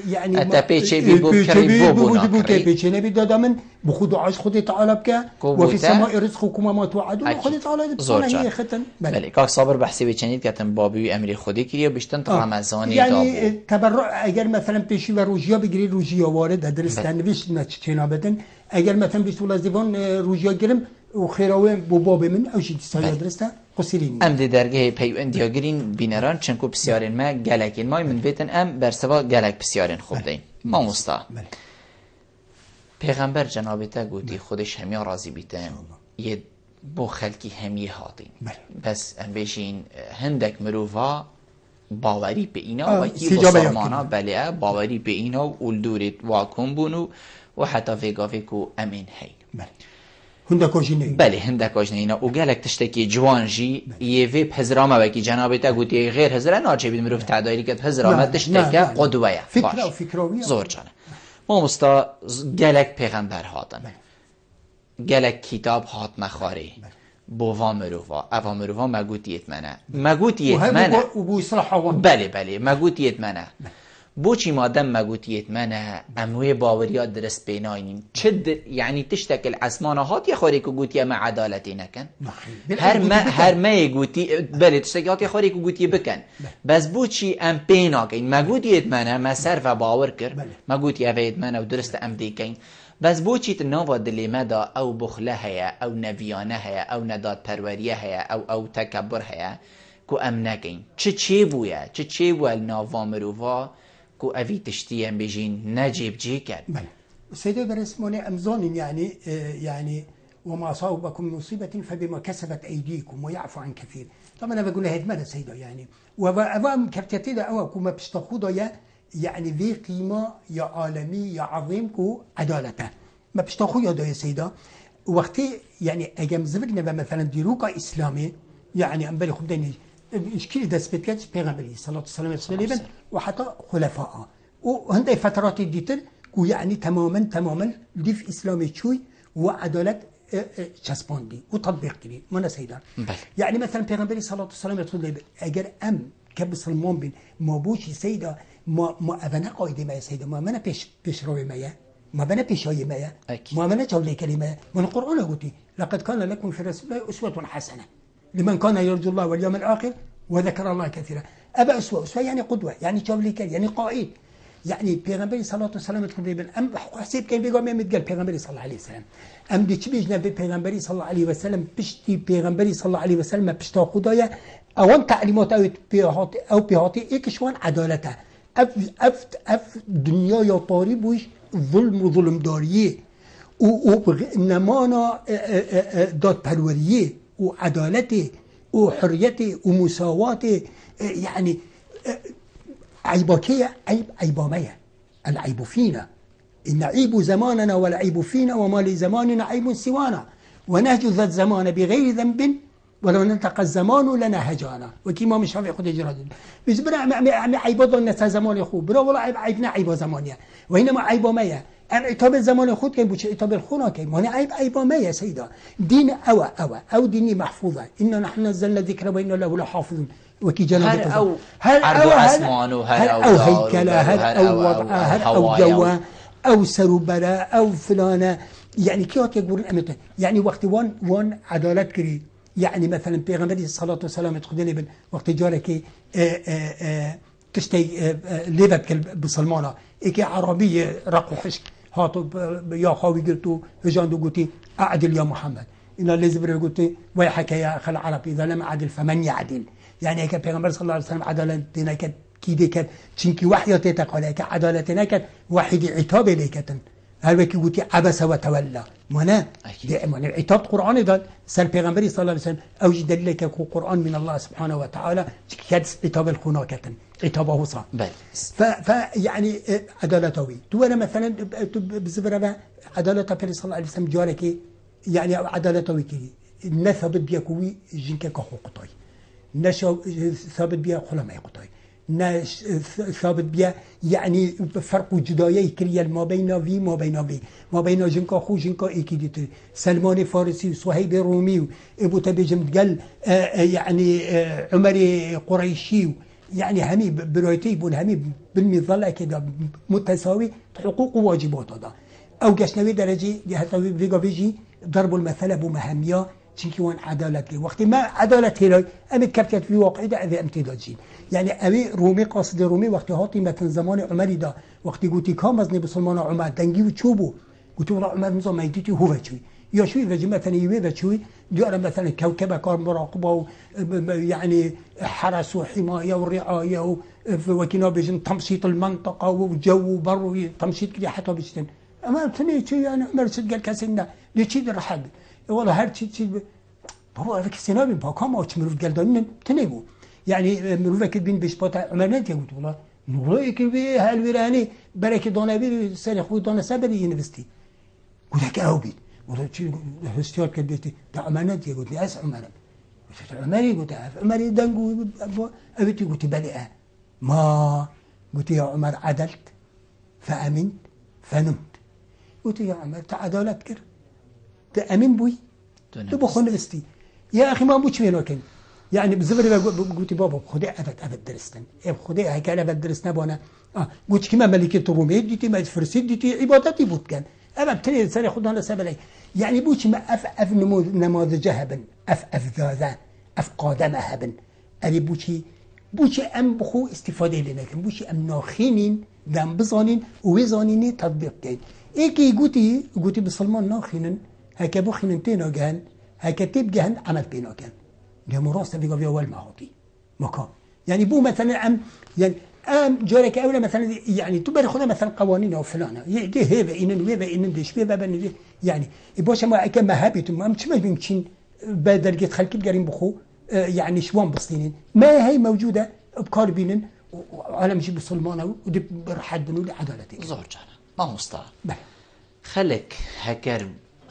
يعني أتا بيشي بيبو بكري بوبو ناكري بيشي نبي دا من بخدو عاش خدي تعالى بك وفي السماء رزقكم ما توعدون خدي تعالى بصنع هي ختن بله كاك صابر بحثي بيشنيد كتن بابي أمري خدي كريا بيشتن رمضاني يعني تبرع اگر مثلا پیشی و روژیا بگیری روژیا وارد درستن نویش چنا بدن اگر مثلا بیست ولازیوان روژیا گرم و خیراوه بو باب من او شی سال درسته قصیرین ام دی درگه پیوندیا گرین بینران چنکو بسیارین ما گلکین ما من بیتن ام برسوا گلک بسیارین خوب دین ما مستا پیغمبر جنابتا گوتی خودش همیا راضی بیتن یه بو خلکی همی هاتین بس ام بیشین هندک مروفا باوری به اینا و کی بسرمانا بله باوری به اینا و اولدورت واکن بونو و حتی فیگافیکو امین هین بله هندکاش نینا و گلک تشتکی جوانجی یه پزرامه وکی جنابتا گوتی غیر هزره ناچه بید مروف تعدایلی که پزرامه تشتکه قدوه باش زور جانه ما مستا گلک پیغمبر هاتن گلک کتاب هات نخاری بووا مروفا اوا مروفا مگوتیت منه و بو اصلاح بله مگوتیت منه بوچی مادم مگوتیت منه اموی باوریات درست بیناینیم یعنی تشتکل اسمانه هات یه خوری که گوتی اما عدالتی نکن هر ما گوتی بله تشتکل هات یه خوری که گوتی بکن بس بوچی ام بیناکین مگوتیت منه ما صرف باور کر مگوتی اوید منه و درست ام دیکین بس بوچیت نوا دلی مدا او بخله هیا او نویانه هیا او نداد پروریه هیا او تکبر هیا کو ام نکین چه بویا ناوا مروفا کو اوی تشتیم بجین نجیب جی کرد بله سيدي برسموني أمزون يعني وما أصابكم من مصيبة فبما كسبت أيديكم ويعفو عن كثير طبعا أنا بقول هيد ماذا سيدي يعني وأوام كبتتي ده أو كما بيشتخوضه يعني ذي قيمة يا عالمي يا عظيم كو عدالته ما بيشتخو يا ده يا سيدة وقتي يعني أجمع زبرنا مثلا ديروكا إسلامي يعني أمبالي خبدني إشكال دست بتكتش بيغمبري صلى الله عليه وسلم وحتى خلفاء وهندي فترات ديتر كو يعني تماما دي في إسلامي شوي وعدالة چسباندي وتطبيق كري ما سيدان يعني مثلا بيغمبري صلى الله عليه وسلم يقول اگر ام كبسلمان بين ما بوشي سيدا ما ابنا قايده ما سيدا ما انا پیش روي ما بنا پیشای ما ما انا جولي كلمه من القران قلتي لقد كان لكم في رسول الله اسوه حسنه لمن كان يرجو الله واليوم الاخر وذكر الله كثيرا ابا اسوه يعني قدوه يعني جولي يعني قائد يعني پیغمبر صلی الله علیه و سلم تخدی بن ام حساب کن بگم میگل پیغمبر صلی الله علیه و سلم ام دی چی بیجنه به پیغمبری صلی الله علیه و سلم پشتی پیغمبری صلی الله علیه و سلم پشتا خدایا اون تعلیمات او پیهاتی یکشوان عدالته اف دنیا یا طاری بوش ظلم و ظلم داریه و نمانا داد پروریه و عدالته و حريته ومساواته يعني عيباكية عيبامية العيب فينا إن عيب زماننا والعيب فينا وما لزماننا عيب سوانا ونهج ذات زمان بغير ذنب ولو نلتقى الزمان لنا هجانا وكما مش شافعي خد جراد بس برا عيبات الناس زمان يخو برا والله عيبنا عيب زمانية وإنما عيبامية أنا عتاب الزمان خود كي بوش عتاب الخنا كي ما عيبامية يا سيدا دين أو ديني محفوظة إن نحن نزلنا ذكر وإنا له لحافظون وكي جنب هل أو أسمان هل أو هيكلة هل أو وضع هل أو جوا أو سروبرة أو فلانة يعني كيف يقولون أمتى يعني وقت وان عدالة كري يعني مثلا بيغمبر الصلاة والسلام تقدني بن وقت جارك تشتي ليبت بسلمانة إيكي عربية رقو حشك هاتو يا خاوي قلتو هجاندو قلتي أعدل يا محمد إن الليزبر قلتي ويحك يا أخي العرب إذا لم أعدل فمن يعدل يعني هيك بيغمبر صلى الله عليه وسلم عدالتنا كد كيدي كد تشنكي وحياتي تقول هيك عدالتنا كد واحد عتاب ليكتن هل وكي قلتي عبس وتولى منا من عتاب قرآن ده سال بيغمبر صلى الله عليه وسلم أوجد لك قرآن من الله سبحانه وتعالى كد عتاب الخناكتن عتابه صار فيعني عدالتوي توانا مثلا بزبرة عدالة بيغمبر صلى الله عليه وسلم جارك يعني عدالتوي كي نثبت بيكوي جنك كحقوقتي نش ثابت بيا خلما يقطعي نش ثابت بيا يعني فرق جدایی كريال ما بين جنكا خو جنكا اكيدت سلمان فارسي صهيب رومي ابو تبجم قال يعني عمر قريشي يعني همي برايتي بون همي بالمظله كده متساوي حقوق وواجبات هذا او جشنوي درجه حتى بيجي ضرب المثل ابو مهميه چونكي وان عدالت لي وقت ما عدالت هلاي أمي كبتت في واقع ده أذي امتدادجين يعني أمي رومي قاصد رومي وقت هاتي مثلا زمان عمري ده وقت قلتي كامزني بسلمان عمر دنجي وتشوبو قلت والله عمر نظام ميدتي هو وجهي يا شوي وجه مثلا يوي وجهي جاء مثلا كوكبه كان مراقبه يعني حرس وحمايه ورعايه وكنا بيجن تمشيط المنطقه وجو وبر تمشيط كده حتى بيجن اما ثاني شيء انا عمر صدق قال كاسنا ليش الرحب والله هر چی بابا اگه سینابیم پاکام آچ مروف گلدانین تنگو یعنی مروف که بین بیش پات عمرنت یه بود والله نوری که به هالویرانی برای که دانه بی سر خود دانه سبری اینوستی گوده که او بید والله چی هستیار کردی تا عمرنت یه بود نیاز عمرن گوده عمری گوده عمری دنگو اویتی گوده بله ما گوده یا عمر عدلت فامنت فنمت گوده یا عمر تعدالت کرد تأمين بوي تبغى خلنا استي يا أخي ما بوش وين وكن يعني بزبري قلت بابا خدي أبد درسنا خدي هيك أنا أبد درسنا بنا قلت كما ملكة الرومية ديتي ما فرسيد ديتي عبادتي بود كان أبد تاني سنة خدنا لسبلي يعني بوش ما أف نماذجها بن أف ذا أف قادمها بن أبي بوشي أم بخو استفادة لنا كن بوشي أم ناخينين دم بزانين ويزانيني تطبيق كين إيكي قلتي بسلمان ناخينن هكا بخين انتينا جهن هكا تيب جهن عمل بينا كان ده مراسة في قبل أول معاطي مكان يعني بو مثلا يعني جارك أولا مثلا يعني تبري خذها مثلا قوانين أو فلانة دي هيبة إنن ديش بيبا بني يعني يبوش ما أكمل مهابي ما مش بيمكن بدل جت خلك الجريم بخو يعني شوان بسطينين ما هي موجودة بقاربين وعالم جيب سلمانة ودي برحد بنقول عدالتي زور جانا ما مستعد خلك هكر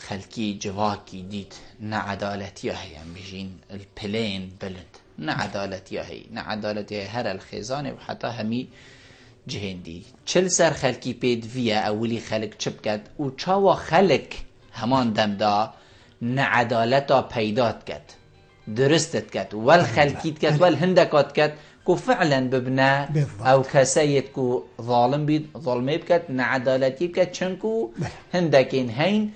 خلكي جواكي ديت نعدالتي هي بيجين البلين بلند نعدالتي هي نعدالتي هر الخزانة وحتى همي جهندي چل سر خلكي بيد فيا اولي خلق چبكت و چاوا خلق همان دم دا نعدالتا پیدات كت درستت كت والخلكيت كت والهندكات كت كو فعلا ببنا او كسيت كو ظالم بيد ظلمي بكت نعدالتي بكت چنكو هندكين هين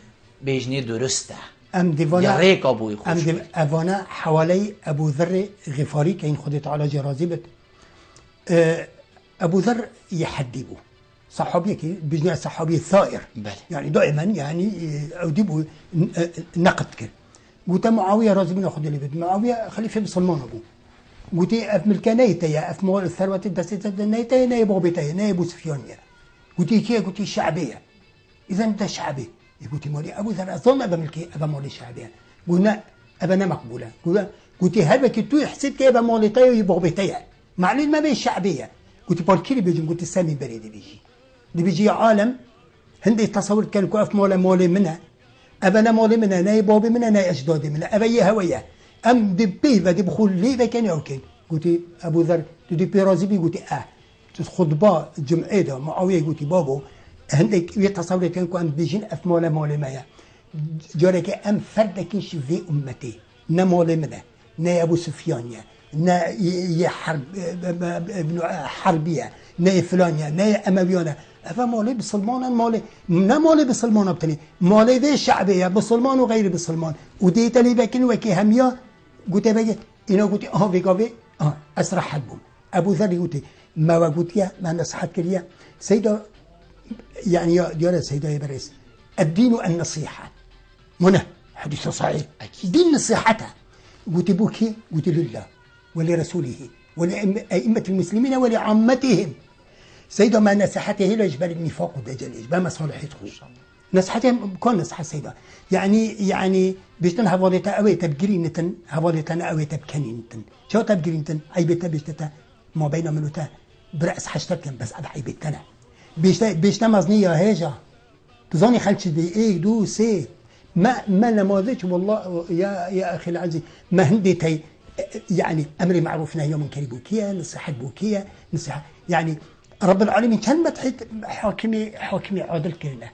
بيجني درسته ام ديفانا يا ريك ابوي خوش ام افانا حوالي ابو ذر غفاري كاين خدي تعالى جرازي بت ابو ذر يحدبه صحابي كي بجنا صحابي الثائر بله. يعني دائما يعني أوديبوا نقد كده. قلت معاوية رضي الله عنه اللي معاوية خليفة مسلمان أبوه. قلت أف ملكانيته يا أف مول الثروة الدستة النيته نايب أبيته نايب سفيانية. قلت كي قلت شعبية. إذا أنت شعبي. قلت مولي أبو ذر أظن أبا ملكي أبا مولي شعبية. قلنا أبنا مقبولة. قلت هذا كتو حسيت كي أبا مولي تايو يبغى بيتايا. معلن ما بين شعبية. قلت بالكيري بيجي قلت السامي بريدي بيجي. اللي بيجي عالم هندي تصور كان كوف مولي منها. أبنا مولي منها ناي بابي منها ناي أجدادي منها أبي هوية أم دبي بدي بخول لي بكن يوكل قلت أبو ذر تدي بيرازي بي قلت خطبة جمعة ده معاوية قلت بابو هندك يتصور كان كو أم بيجين أف مولي مايا جارك أم فردكش في أمتي نا مولي منها نا أبو سفيانيا نا يحرب ابن حربية نا فلانيا نا أمويانا أفا مولي بسلمان مولي نا مولي بسلمان بتني مولي ذي شعبية بسلمان وغير بسلمان وديت لي بكن وكي هميا قلت بقى إنا قلت في أسرع حدهم أبو ذر قلت ما قلت يا ما نصحت كليا سيدة يعني يا سيدة يا بريس الدين النصيحة منى حديث صحيح دين نصيحتها قلت بوكي قلت لله ولرسوله ولأئمة المسلمين ولعامتهم سيدة ما نصحته لا يجبل النفاق والدجال يجبل مصالحته نصحته كون نصح السيدة يعني بيشتن هفالتا أوي تبجرينتن هفالتا أوي تبكنينتن شو تبجرينتن عيبتا بيشتتا ما بين ملوتا برأس حشتكن بس أبع عيبتنا بيشتا مزنية هيجا تظني خلش دي ايه دو سي ما نماذج والله يا أخي العزيز ما هندي تي يعني أمري معروف نهي من كري بوكية نصيحة بوكية نصيحة يعني رب العالمين كان متحيط حاكمي عادل كلنا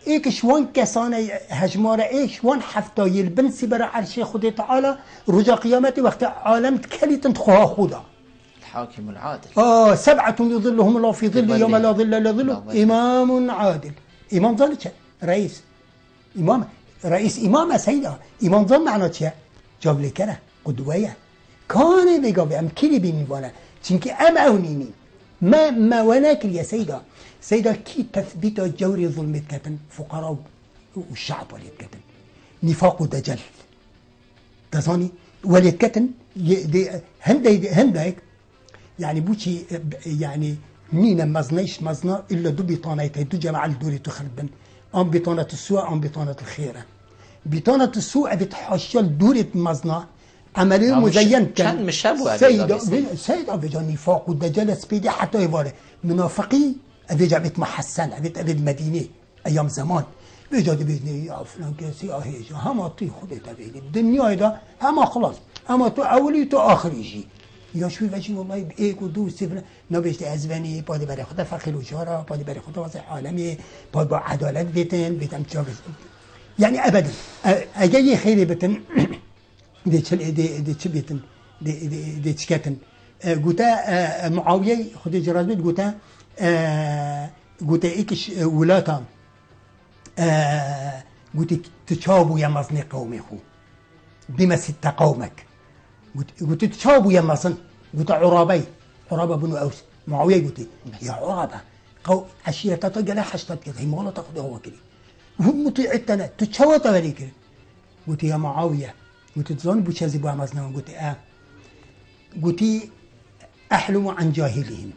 إيك شوان كسانة هجمارة إيك شوان حفتا يلبنسي برا عرشي خدي تعالى رجا قيامتي وقت عالم تكلي تنتخوها خدا الحاكم العادل 7 يظلهم الله في ظل يوم لا ظل إلا ظله إمام عادل إمام ظل رئيس إمام سيدة إمام ظل معنى شيء جاب لي كنا قدوية كان بيجاب أم كلي بينيوانا تنكي أم أونيني ما وناكل يا سيدة كي تثبيت جوري ظلم كتن فقراء والشعب وليد كتن نفاق دجل تصاني وليد كتن هندك يعني بوشي يعني نينا مزنيش مزنا إلا دو بيطانيتين دو جماعة الدوري تخربن أم بيطانة السوء أم بيطانة الخيرة بيطانة السوء بتحشل دورة مزنا عمليه مزين كان مش أبو سيدة بجان نفاق والدجال سبيدي حتى يبالي منافقي أبيجا بيت محسن أبيت مدينة أيام زمان بيجا دي بيجني يا فلان كيسي أهيجا هما طي خدي تبيني الدنيا ده هما خلاص هما تو أولي تو آخر يجي يا شوي بجي والله بإيك ودو سفنا نبيش أزباني بادي بري خدا فخر وجارة بادي بري خدا وضع عالمي بادي با عدالت بيتم تشابس يعني أبدا أجي خيري بتن دي تشبيتن دي تشكتن قوتا معاوية خدي جرازبيت قوتا إيكش ولاتا قوتي تشابوا يا مزني قومي خو بما ست قومك قوتي تشابوا يا مزن قوتا عرابة بنو أوس معاوية قوتي يا عرابة عشيرة تجلا حشتت كذا هي مغلطة تاخذ هو كذي هم مطيعتنا تشوت عليك قوتي يا معاوية قوتي تظن بوشازي بوا مزنا قوتي قوتي أحلم عن جاهلهم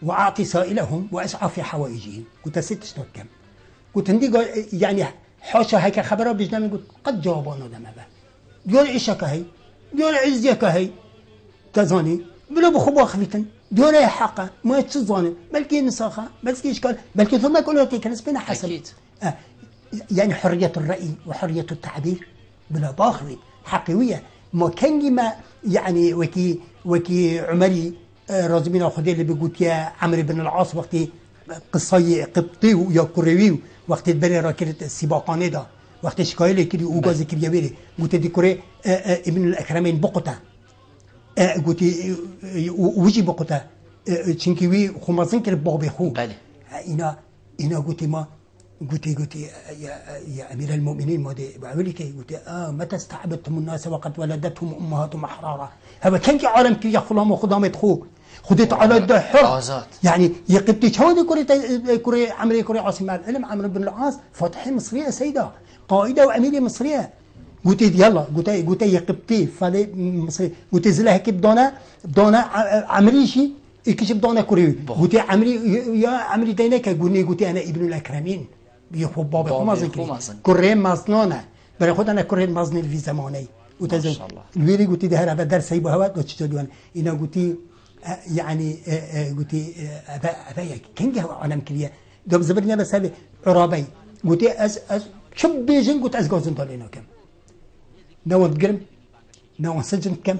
وأعطي سائلهم وأسعى في حوائجهم قلت 6 شهور كم قلت هندي يعني حاشا هيك خبره بجنامي قلت قد جاوبانا دم به ديال عيشك هي ديال عزيك هي تزاني بلا بخبا خفيتن ديال حقه ما تزاني بلكي نساخه بلكي اشكال بلكي ثم كل كان اسمنا حسب يعني حريه الراي وحريه التعبير بلا باخري حقيويه ما كان ما يعني وكي عمري رازمين خدي اللي بيقول يا عمرو بن العاص وقتي قصي قبطي ويا كوريوي وقت بري راكرت السباقانه ده وقت شكايله كدي اوغاز كبيري قلت دي كوري ابن الاكرمين بقطه قلت وجي بقطه تشنكيوي خمازين كده بابي خو انا قلت ما قلت يا امير المؤمنين ما دي بقول لك قلت متى استعبدتم الناس وقد ولدتهم امهاتهم احرارا هذا كان عالم كي يخلهم وخدام خو خودت على ده حر آزاد. يعني يقبتي شهود كوري عمري كوري عاصم العلم عمرو بن العاص فاتحه مصريه سيده قائده واميره مصريه قلت يلا قلت يقبتي فلي مصري قلت زلها كيف دونا عمريشي يكش بدونا كوري قلت عمري يا عمري دينك قلت انا ابن الاكرمين يخو بابا مازن كوري مازنونه برای خود انا کره مازنی في زمانی وتزن الويلي قلت ده هذا بدر سيبه هوا وتشتدون إنا قلت يعني قلت أبا كنجة عالم كلية دوم زبرنا بس هذا عربي قلت أز شو بيجن قلت أز جوزن طالعنا كم نوع تقرم نوع سجن كم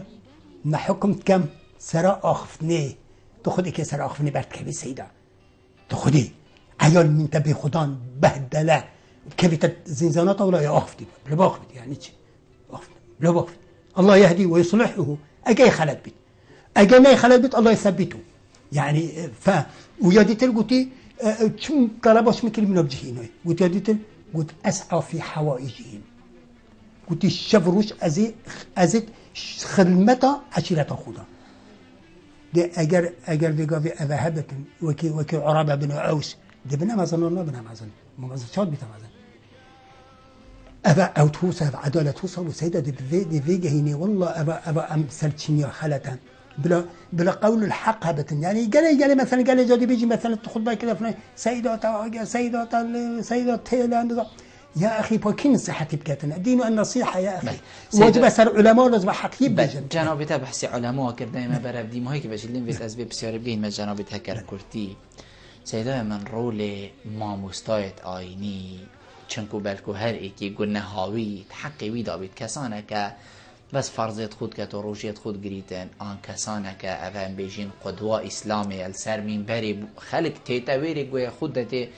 نحكم كم سرا أخفني تأخذي كي سرا أخفني بعد كبي سيدا تأخذي عيال من تبي خدان بهدله كيف زنزانات ولا يأخذ بلا باخذ يعني شيء بلا باخذ الله يهدي ويصلحه أجي خلد بيت أجي ما يخلد بيت الله يثبته يعني ويادي تلقتي شو طلباش مكل من وجهين قلت يادي قلت أسعى في حوائجهم قلت الشفروش أزت خدمته عشيرة خدا دي أجر دي قافي أذهبت وكي عرابة بن عوس دي بنا ما ظننا بنا ما ظن ما شاد بيتا ما ظن أبا أو توصل عدالة توصل وسيدة دي في هيني والله أبا أمثل شنيا خلتها بلا قول الحق هبتن يعني قال مثلا قال جادي بيجي مثلا تخطبه كده فلان سيدة تيلا يا أخي بوكين صحتي بكاتنا الدين النصيحة يا أخي واجب أسر علماء لازم حقيقي بجن جنابته بحثي علماء كرداي ما برا بدي ما هيك بجلين بيت أسباب بسيارة بجين ما جنابته كركورتي سيدا من رول ما مستایت آینی چنکو بلکو هر ایکی گنه هاوی حقی وی دابید کسانه که بس فرضیت خود که تو روشیت خود گریتن آن کسانه که اوان بیجین قدوه اسلامی السر من بری خلق تیتاویری گوی خودتی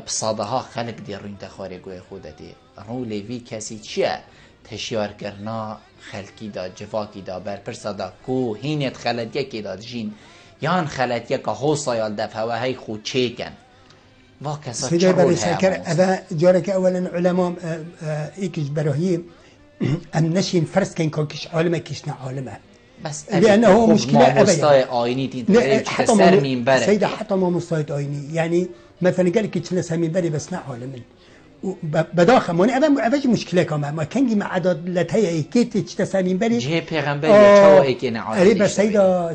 بصادها خلق دی روین تخواری گوی خودتی رول وی کسی چیه تشیار کرنا خلقی دا جواکی دا برپرسا دا کو هینت خلق یکی دا جین یان خلط یک حوصایال دفعه و هی خود چیکن و کسا چه رول هیا أبا جارك أولا علماء إيكش براهي أم نشين فرس كان كوكش عالمه كيشنا عالمه بس لأنه مشكلة مستوى آيني تنتظر تسر من بري سيدة حتى ما مستوى آيني يعني مثلا قال لك كيش من بري بس نا عالمن بداخل ماني أبا مشكلة كمان ما كان مع عدالتها كيت تسمين بري جه پیغمبر یا چوا ایکن عادی بس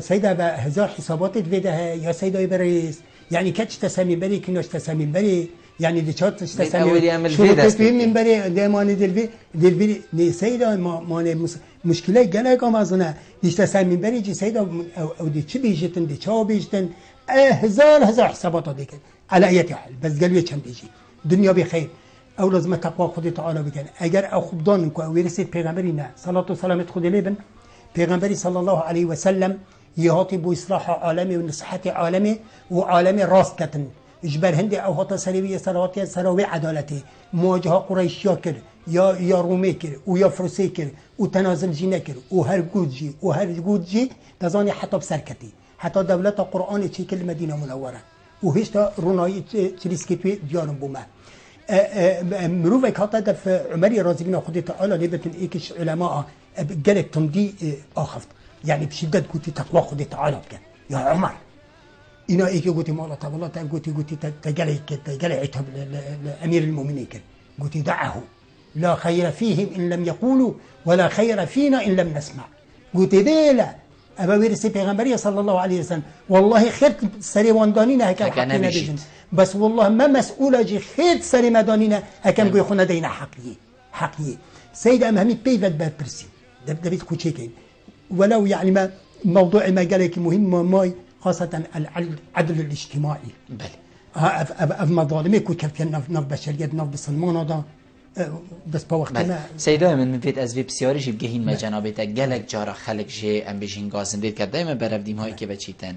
سيدة هزار حسابات الفيدها يا سيدة بريس يعني كاتش تسمين بري كناش تسمين بري يعني دي شات تسمين شو تسمين من بري ده ماني دلبي ني سيدة ماني مشكلة جانا كم أظنها دي تسمين بري جي سيدة أو دي شو بيجتن دي شو بيجتن هزار حسابات ديك على أي حال بس قالوا كم بيجي الدنيا بخير أو لازم تقوى خدي تعالى بكن أجر أو خبضان كو ورثة پیغمبرنا صلاة وسلام خدي لبن پیغمبري صلى الله عليه وسلم يهاتي بإصلاح عالمي ونصحة عالمي وعالمي راس كتن إجبار هندي أو هاتا سلوية صلواتي سلوي عدالتي مواجهة قريشيا كر يا رومي كر ويا فروسي كر وتنازل جينا كر وهر جي تزاني حتى بسركتي حتى دولة القرآن تشيك المدينة منورة وهيشتا روناي تريسكتوي ديارن بوما مروفك هاتا دف عمري رازي بنا خدي تعالى لبتن ايكش علماء قالك تمدي اخفت يعني بشدة قلت تقوى خدي تعالى بك يا عمر إنا ايكي قلت مالا والله قلت تقالي عتب لأمير المؤمنين قلت دعه لا خير فيهم إن لم يقولوا ولا خير فينا إن لم نسمع قلت ديلا أبا ورثي پیغمبري صلى الله عليه وسلم والله خير سري واندانينا هكا حقنا بيجن بس والله ما مسؤولة جي خير سري مدانينا هكا نقول خونا دينا حقيقي سيد أمهمي بيفت برسي دبيت كوتشيكين ولو يعني ما موضوع ما قالك مهم ماي خاصة العدل الاجتماعي بله أف مظالمي كو كيف نف بشريات نف بسلمان هذا بس بوقتنا سيدا من فيت از بسیاری جيب جهين ما جنابته گلک جارا خلق جي ام بجين گازن دید که دائما برفدیم هایی که بچیتن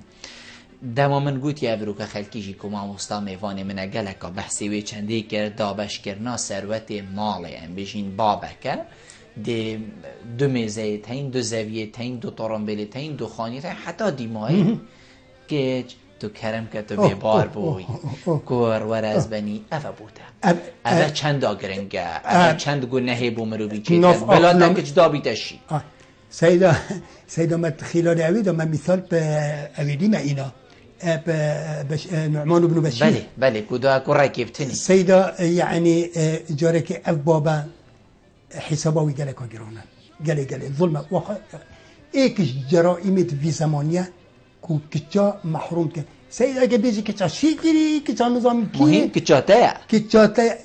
دما من گوت یا بروک خلقی جی کما مستا میوان من گلک بحثی وی چندی کرد دابش کرنا ثروت مال ام بجين بابکه دي دو میزه تین دو زاویه تین دو طرمبله تین دو خانی تین حتی دیمایی که تو کرم که تو بیبار بوی کور ورز بنی افا بوده افا چند آگرنگه افا چند گناهی بومرو بیچیدن بلاد نکج دابی تشی سيدا ما تخيلان عويدا ما مثال بأويدي ما إنا نعمان بن بشير بله كودا كورا كيبتني سيدا يعني جارك أف بابا حساباوي قالك وقرانا قال الظلمة ايكش جرائم في زمانية كو كتشا محروم كن سيدا قبيجي كتشا شيكري كتشا نظام كي مهم كتشاتا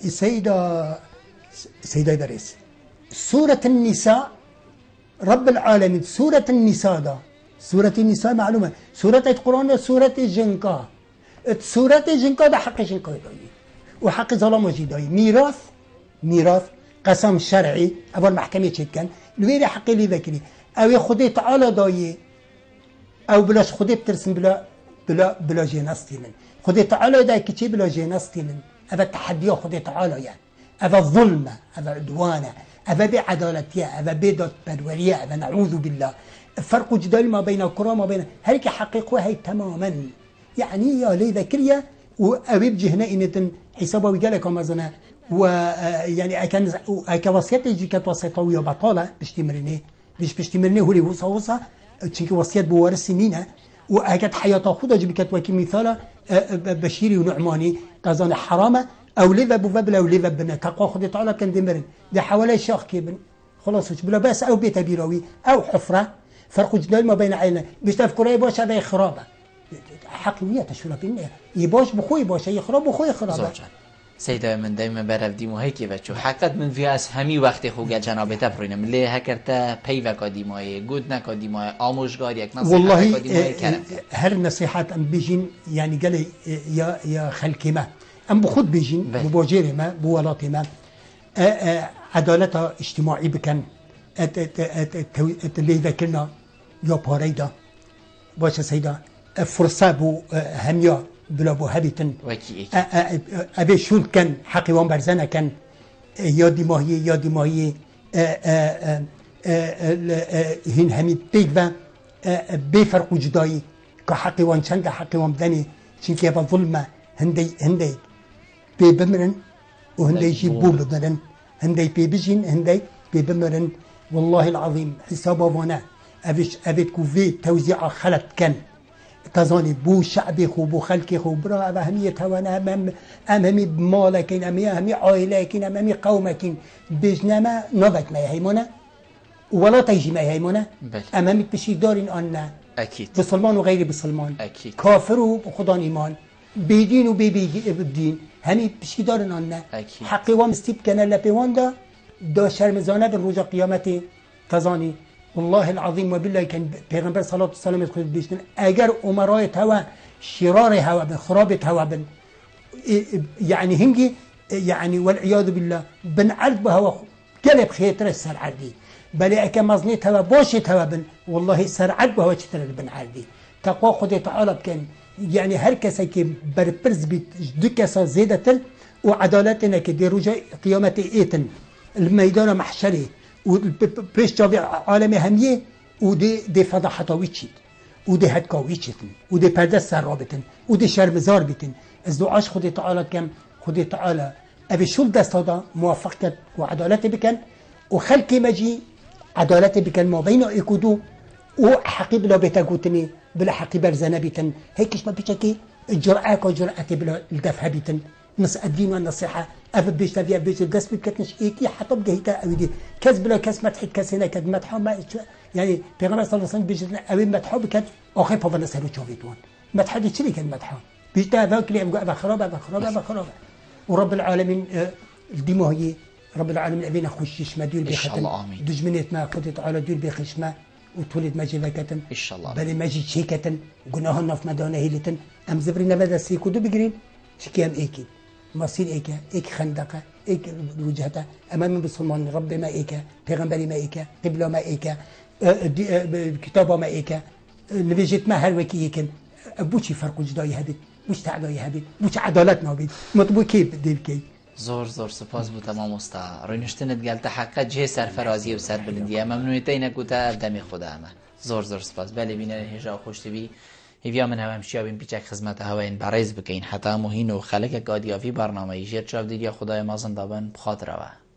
سيدا درس سورة النساء رب العالمين سورة النساء ده سورة النساء معلومة سورة القرآن سورة الجنكا سورة الجنكا ده حق جنكا داي وحق ظلام وجداي ميراث قسم شرعي أول محكمة شد كان لويري حقي لي ذكري أو خدي تعالى داي أو بلاش خدي بترسم بلا جناستي من خدي تعالى داي كتي بلا جناستي من أبا التحدي خدي تعالى يعني أبا الظلمة أبا عدوانة أبا بعدالتية أبا بيدات بدورية أبا نعوذ بالله الفرق جدال ما بين القرى ما بين هيك حقيقة هي تماما يعني يا لي ذكرية وأبيب جهنا إن حسابه وقالك ومازنا ويعني أكن وصية يجي كانت وصية ويا بطالة بشتمرني هو اللي وصا تشيك وصية بوارث سنينة وأكد حياة خودها جبكت وكي مثال بشيري ونعماني تظن حرامة أو لذا بفبل أو لذا بنا تقوى خدي تعالى كان دمرن ده حوالي شاخ كيبن خلاص وش بلا بس أو بيت بيروي أو حفرة فرق جدال ما بين عيننا بيشتاف كوري باش هذا خرابة حقيقية تشولا بينا يباش بخوي باش يخرب بخوي خرابة سيدا من دائما برف ديمو هيك بچو حقت من فياس همي وقت خوگه جناب تفرینه ملی هکرتا پیو کادیمای گود نکادیمای آموزگار یک نصیحت کادیمای کرم هر نصيحات ام بيجين يعني قال يا خلكي ما ام بخود بيجين بواجيري ما بولاتي ما عدالة اجتماعي بكن اللي ذكرنا يا باريدا باش سيدا فرصة بو هميا بلا بو هبيتن ابي شول كان حقي وان برزنا كان يادي ماهي هين همي بيفا بفرق جداي كحقي وان شنك حقي وان بدني شنك يبا ظلمة هندي بيبمرن وهندي يجيبوا بدرن هندي بيبجين هندي بيبمرن والله العظيم حسابه وانا ابي كوفي توزيع خلط كان تظني بو شعبي خو بو خلقي خو برا أهمية وانا أمامي بمالكين أمامي عائلكين أمامي قومكين بجنما نوبت ما يهيمونا ولا تيجي ما يهيمونا أمامي بشي دارين أن أكيد بسلمان وغير بسلمان أكيد كافر وخدان إيمان بيدين وبيدين همي بشي دارين أن حقي ومستيب كان لبيوان دا شرمزانه بالرجا قيامتي تظني والله العظيم وبالله كان پیغمبر صلى الله عليه وسلم خود بیشتن اگر امرای هوا شرار هوا بن خرابت هوا بن يعني هنجي يعني والعياذ بالله بن عرض بهوا قلب خيتر السر عردي بل اكا مزنيت هوا باشت هوا بن والله سر عرض بهوا شتر بن عردي تقوى خود تعالى كان يعني هر کسی که برپرز بید دو کسا زیده تل و عدالتنا که دی رجا قیامت ایتن الميدان محشري وبيش جابي عالم هميه ودي فضحتاوي تشيد ودي هدكاوي تشيتن ودي پردس سرابتن ودي شرمزار بيتن از دعاش خدي تعالى كم خدي تعالى ابي شول دست هذا موافقت وعدالت بكن وخلقي مجي عدالت بكن ما بين ايكودو وحقيب لا بتاغوتني بلا حقيب برزنا بيتن هيكش ما بيتكي الجرأة وجرأة بلا الدفع بيتن نص الدين والنصيحة أبى بيش تبي بيش الدرس بكتنش إيكي حطب جهيتا أودي كذب لا كذب مدح كسينا كذب مدح ما يعني بيغمر صلى الله عليه وسلم بيش أبي مدح بكت أخي بابا نسأله شوفيتون مدح دي شري كذب مدح بيش تابع كلي أبغى خراب ورب العالمين الدماء هي رب العالمين أبينا خشش ما دير بختن دجمنت ما خدت على دير بخش ما وتولد ما جذكتن إن شاء الله بل ما جي شيكتن قلناها نف مدانة هيلتن أم زبرنا بدأ سيكودو بجرين شكيام إيكي مصير إيك خندقة إيك وجهته أمام بسلمان رب ما إيك پیغمبري ما إيك قبلة ما إيك كتابه ما إيك نبيجت ما هر وكي إيكن بوشي فرق جداي هبيت بوش تعداي هبيت بوش عدالتنا هبيت مطبوع كيف دير كي زور سپاس بو تمام استا رنشتنت گلت حقا جه سرفرازی و سر بلندیه ممنونیتی نکوتا دمی خدا همه زور سپاس بله بینه هجا خوش تبی هیویا من هم همشیا بین پیچک خدمت هواین برایز بکین حتی مهین و خلق گادیافی برنامه جیر چاو دیدیا خدای مازن دابن بخاطر و